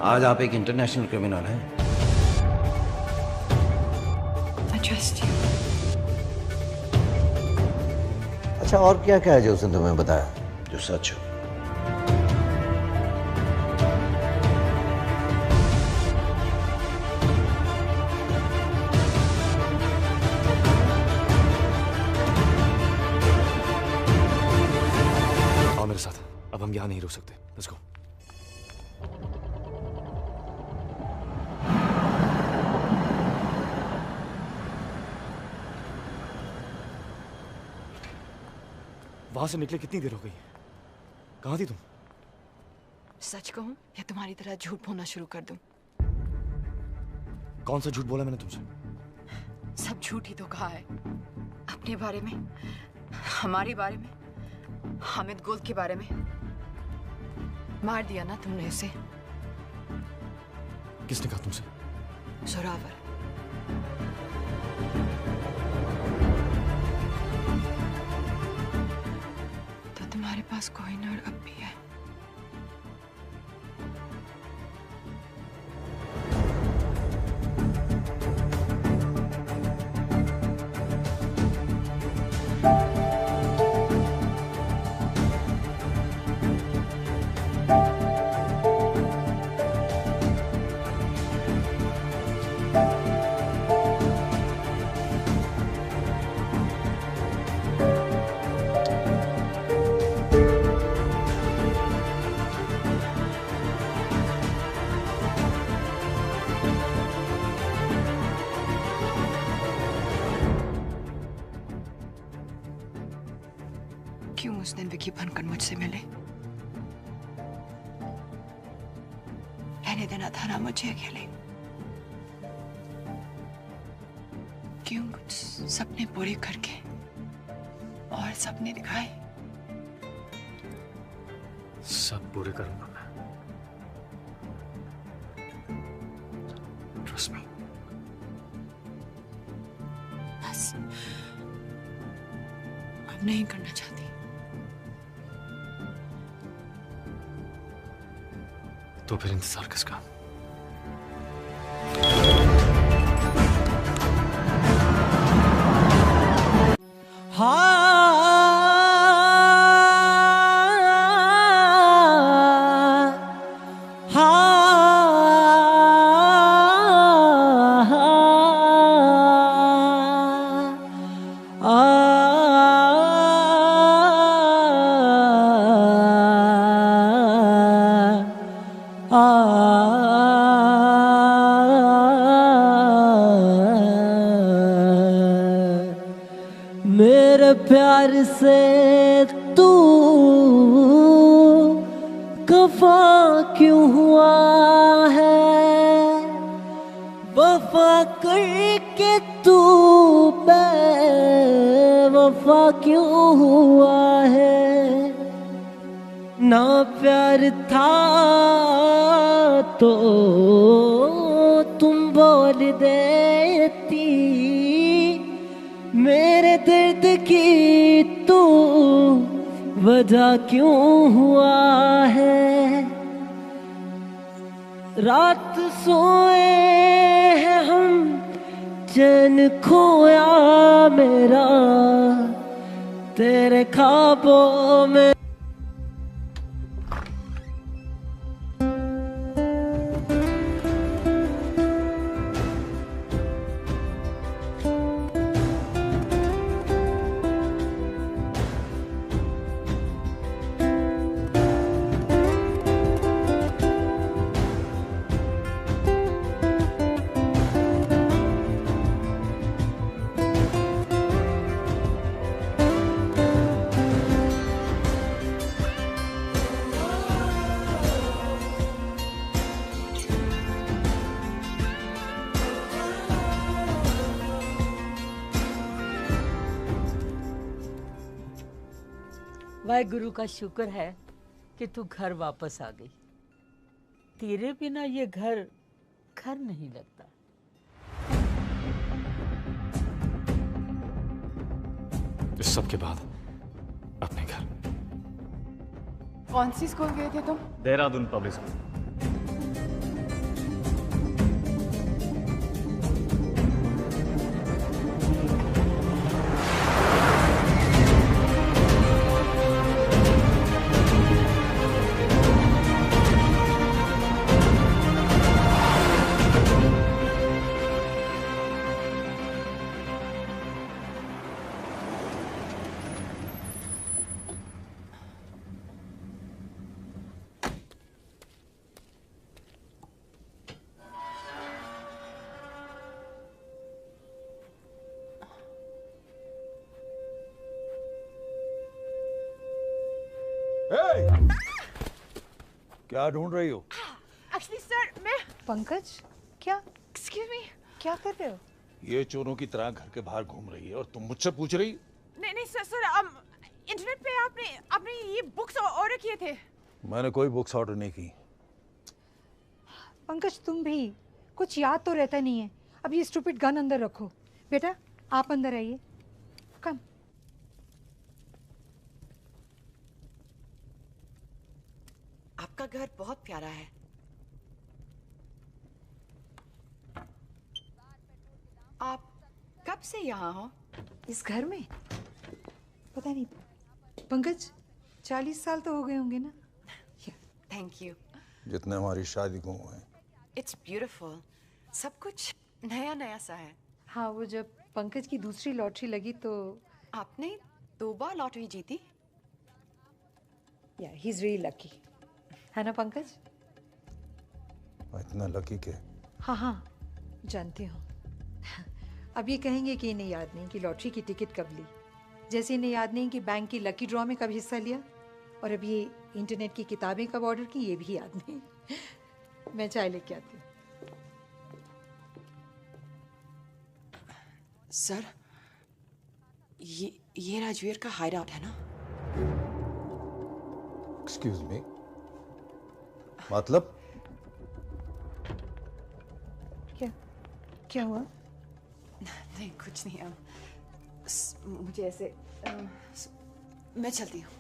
आज आप एक इंटरनेशनल क्रिमिनल हैं। I trust you. अच्छा, और क्या क्या है जो उसने तुम्हें बताया जो सच हो? आओ मेरे साथ, अब हम यहाँ नहीं रुक सकते। Let's go. वहां से निकले कितनी देर हो गई? कहाँ थी तुम? सच कहूं या तुम्हारी तरह झूठ बोलना शुरू कर दूं? कौन सा झूठ बोला मैंने तुमसे? सब झूठ ही तो कहा है। अपने बारे में, हमारे बारे में, हामिद गुल के बारे में। मार दिया ना तुमने उसे। किसने कहा तुमसे? जोरावर। तो तुम्हारे पास कोहिनूर अब भी है। क्यों उस दिन विकी बनकर मुझसे मिले? रहने देना था ना मुझे अकेले। क्यों कुछ सपने पूरे करके और सपने दिखाए? सब पूरे करूंगा मैं। Trust me. बस अब नहीं करना चाहती। तो फिर इंतजार किसका? आ मेरे प्यार से तू खफा क्यों हुआ है, वफा करके तू बेवफा क्यों हुआ है। ना प्यार था तो तुम बोल देती, मेरे दर्द की तू वजह क्यों हुआ है। रात सोए हैं हम, चैन खोया मेरा तेरे ख्वाबों में। वाहेगुरु का शुक्र है कि तू घर वापस आ गई। तेरे बिना ये घर घर नहीं लगता। इस सब के बाद अपने घर। कौन सी स्कूल गए थे तुम? Dehradun public school. क्या ढूंढ रही हो? एक्चुअली सर मैं पंकज क्या एक्सक्यूज मी क्या कर रहे हो? ये चोरों की तरह घर के बाहर घूम रही है और तुम मुझसे पूछ रही? नहीं नहीं सर सर इंटरनेट पे आपने ये बुक्स ऑर्डर किए थे। मैंने कोई बुक्स ऑर्डर नहीं की। पंकज तुम भी कुछ याद तो रहता नहीं है। अब ये स्टूपिड गन अंदर रखो। बेटा आप अंदर आइए। कम। आपका घर बहुत प्यारा है। आप कब से यहाँ हो? इस घर में? पता नहीं पंकज 40 साल तो हो गए होंगे ना। Thank you. जितने हमारी शादी को हुए। It's beautiful. सब कुछ नया नया सा है। हाँ वो जब पंकज की दूसरी लॉटरी लगी तो आपने 2 बार लॉटरी जीती? या ही इज रियली लकी है ना पंकज? इतना लकी के? हाँ हाँ जानती हूँ। अब ये कहेंगे कि इन्हें याद नहीं कि लॉटरी की टिकट कब ली, जैसे इन्हें याद नहीं कि बैंक की लकी ड्रॉ में कब हिस्सा लिया, और अब ये इंटरनेट की किताबें कब ऑर्डर की ये भी याद नहीं। मैं चाय लेके आती हूँ। सर ये राजवीर का हाइड आउट है ना? एक्सक्यूज मी, मतलब? क्या हुआ? नहीं कुछ नहीं। मुझे ऐसे मैं चलती हूँ।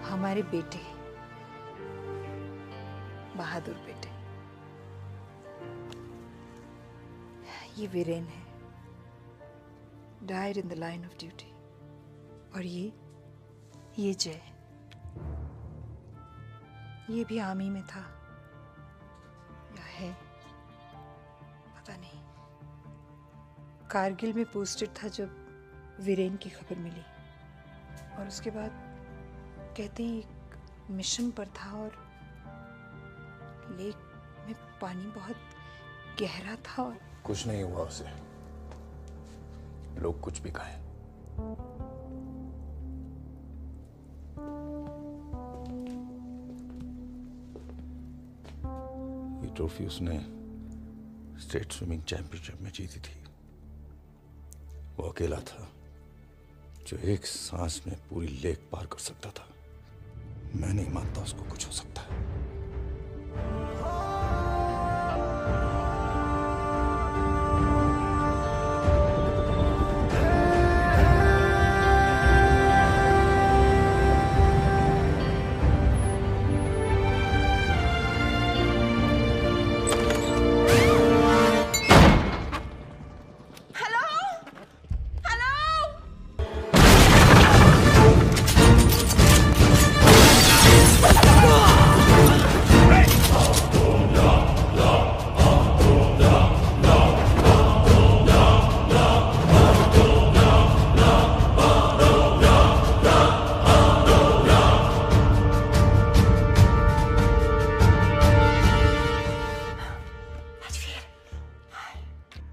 हमारे बेटे, बहादुर बेटे, ये वीरेन है, died in the line of duty. और ये जय, ये भी आर्मी में था या है पता नहीं। कारगिल में पोस्टेड था जब वीरेन की खबर मिली और उसके बाद कहते हैं एक मिशन पर था और लेक में पानी बहुत गहरा था और कुछ नहीं हुआ उसे, लोग कुछ भी कहें। ये ट्रॉफी उसने स्टेट स्विमिंग चैंपियनशिप में जीती थी। वो अकेला था जो एक सांस में पूरी लेक पार कर सकता था। मैं नहीं मानता उसको कुछ हो सकता है।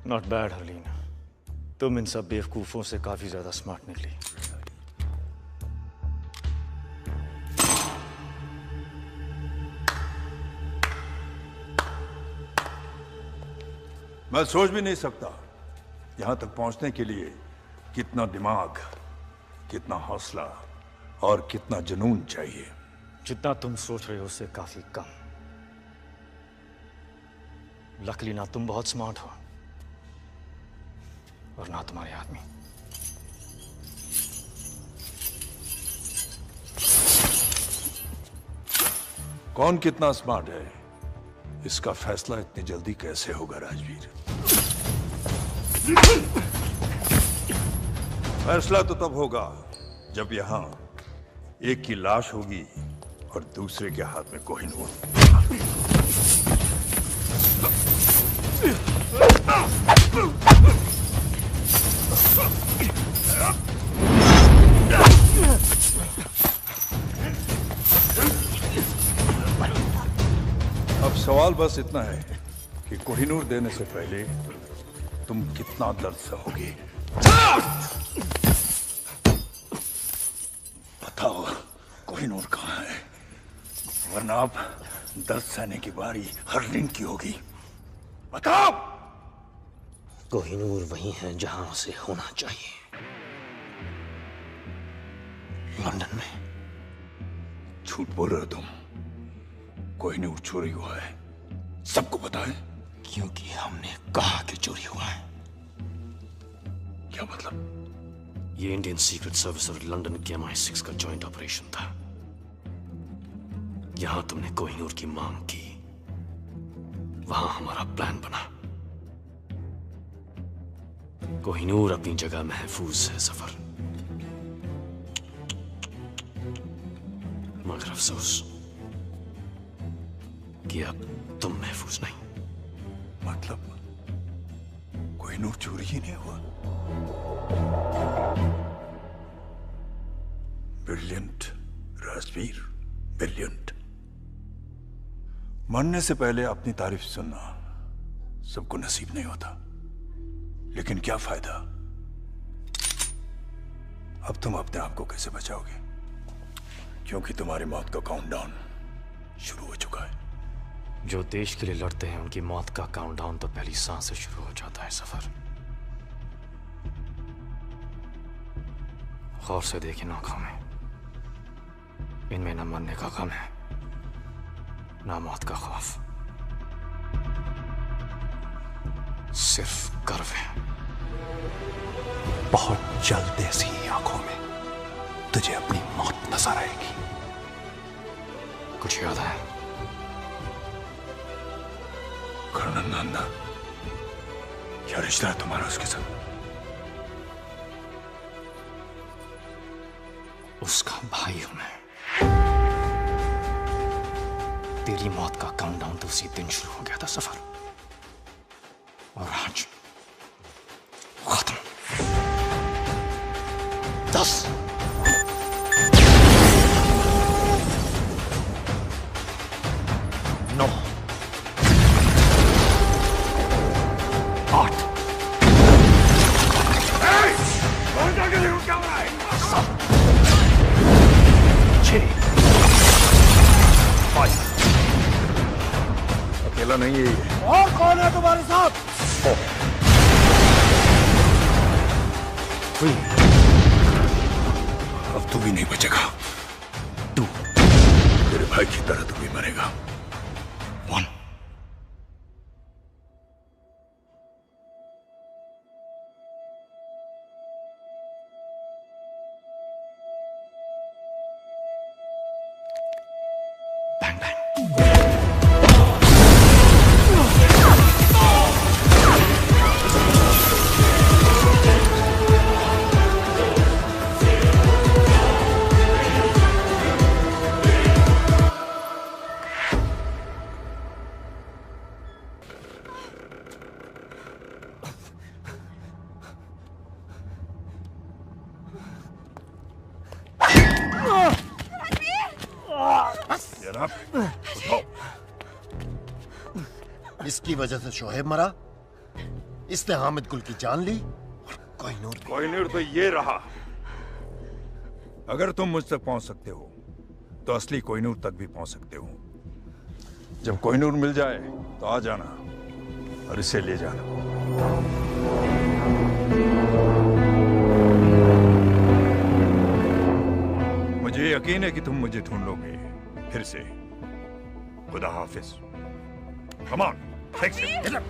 नॉट बैड हरलीन, तुम इन सब बेवकूफों से काफी ज्यादा स्मार्ट निकली। मैं सोच भी नहीं सकता यहां तक पहुंचने के लिए कितना दिमाग, कितना हौसला और कितना जुनून चाहिए। जितना तुम सोच रहे हो उससे काफी कम। लकली ना तुम बहुत स्मार्ट हो और ना तुम्हारे आदमी। कौन कितना स्मार्ट है इसका फैसला इतनी जल्दी कैसे होगा राजवीर? फैसला तो तब होगा जब यहां एक की लाश होगी और दूसरे के हाथ में कोहिनूर। अब सवाल बस इतना है कि कोहिनूर देने से पहले तुम कितना दर्द सहोगे। बताओ कोहिनूर कहाँ है, वरना अब दर्द सहने की बारी हरलीन की होगी। बताओ। कोहिनूर वही है जहां उसे होना चाहिए, लंदन में। झूठ बोल रहे हो तुम। कोहिनूर चोरी हुआ है, सबको पता है। क्योंकि हमने कहा कि चोरी हुआ है। क्या मतलब? ये इंडियन सीक्रेट सर्विस और लंदन के MI6 का जॉइंट ऑपरेशन था। यहां तुमने कोहिनूर की मांग की, वहां हमारा प्लान बना। कोहिनूर अपनी जगह महफूज है सफर, मगर अफसोस कि अब तुम महफूज नहीं। मतलब कोहिनूर चोरी ही नहीं हुआ। Brilliant Rajveer, brilliant. मरने से पहले अपनी तारीफ सुनना सबको नसीब नहीं होता, लेकिन क्या फायदा? अब तुम अपने आप को कैसे बचाओगे? क्योंकि तुम्हारी मौत का काउंटडाउन शुरू हो चुका है। जो देश के लिए लड़ते हैं उनकी मौत का काउंटडाउन तो पहली सांस से शुरू हो जाता है सफर। गौर से देखिए आंखों में, इनमें न मरने का गम है ना मौत का खौफ, सिर्फ गर्व है। बहुत जल्द ऐसी आंखों में तुझे अपनी मौत नजर आएगी। कुछ याद है? कर्नल नंदा, क्या रिश्ता है तुम्हारा उसके साथ? उसका भाई हूं मैं। तेरी मौत का काउंटडाउन तो उसी दिन शुरू हो गया था सफर, और आज खत्म। 10 9 8 6 5 अकेला नहीं है ये। और कौन है तुम्हारे साथ? 4 3 अब तू भी नहीं बचेगा। 2 तेरे भाई की तरह तू भी मरेगा। 1 इसकी वजह से शोहेब मरा, इसने हामिद गुल की जान ली, और कोहिनूर तो ये रहा। अगर तुम मुझ तक पहुंच सकते हो तो असली कोहिनूर तक भी पहुंच सकते हो। जब कोहिनूर मिल जाए तो आ जाना और इसे ले जाना। मुझे यकीन है कि तुम मुझे ढूंढ लोगे फिर से। खुदा हाफिज। Come on, fix it. Get up.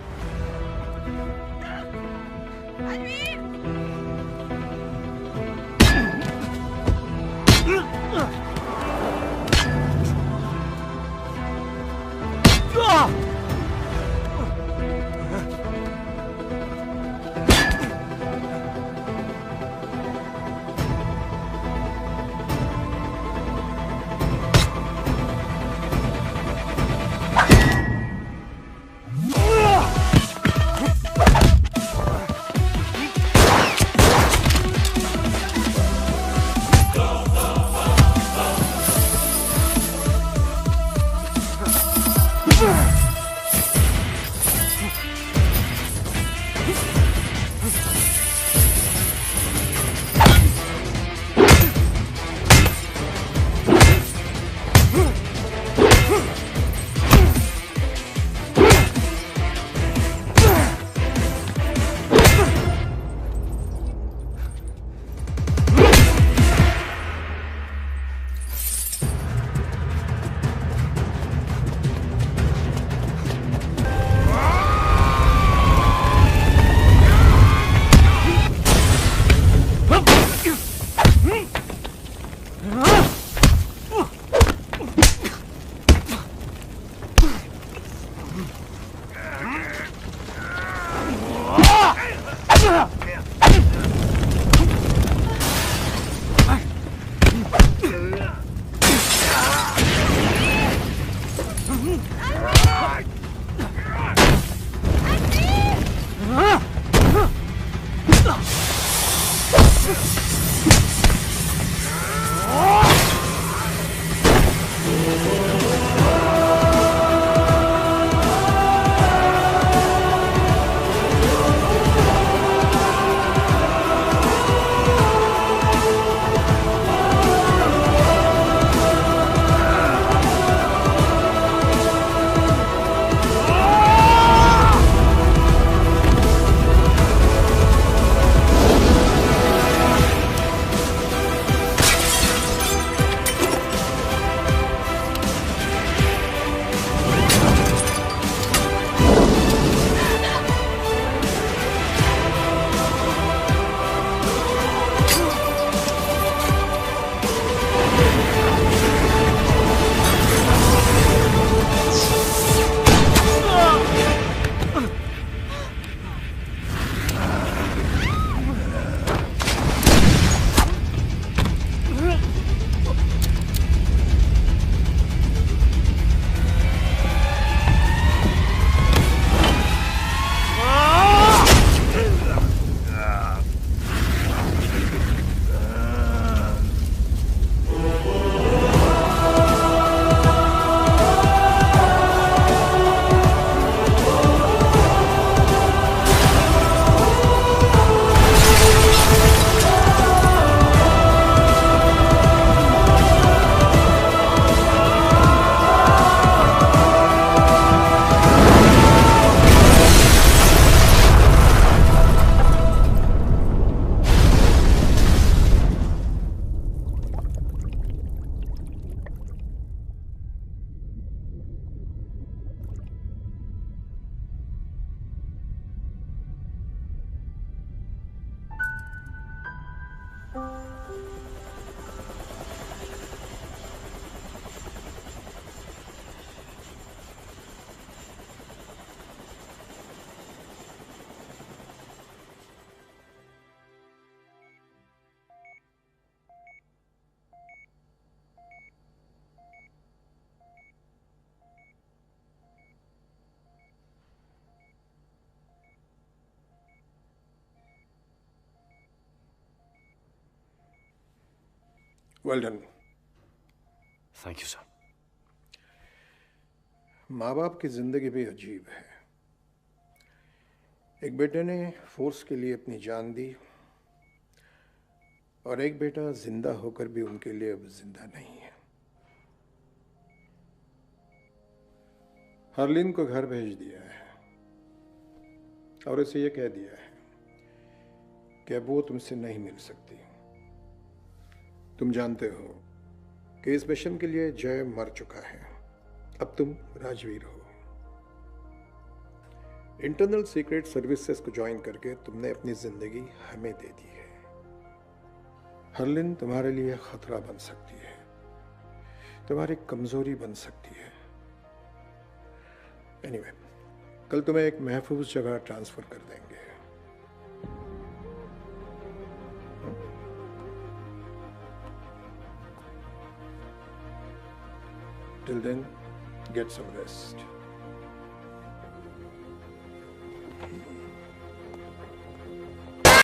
Well done. Thank you sir. माँ बाप की जिंदगी भी अजीब है। एक बेटे ने फोर्स के लिए अपनी जान दी और एक बेटा जिंदा होकर भी उनके लिए अब जिंदा नहीं है। हरलीन को घर भेज दिया है और उसे यह कह दिया है कि अब वो तुमसे नहीं मिल सकती। तुम जानते हो कि इस मिशन के लिए जय मर चुका है, अब तुम राजवीर हो। इंटरनल सीक्रेट सर्विसेज को ज्वाइन करके तुमने अपनी जिंदगी हमें दे दी है। हरलिन तुम्हारे लिए खतरा बन सकती है, तुम्हारी कमजोरी बन सकती है। एनीवे, कल तुम्हें एक महफूज जगह ट्रांसफर कर देंगे। Till then, get some rest.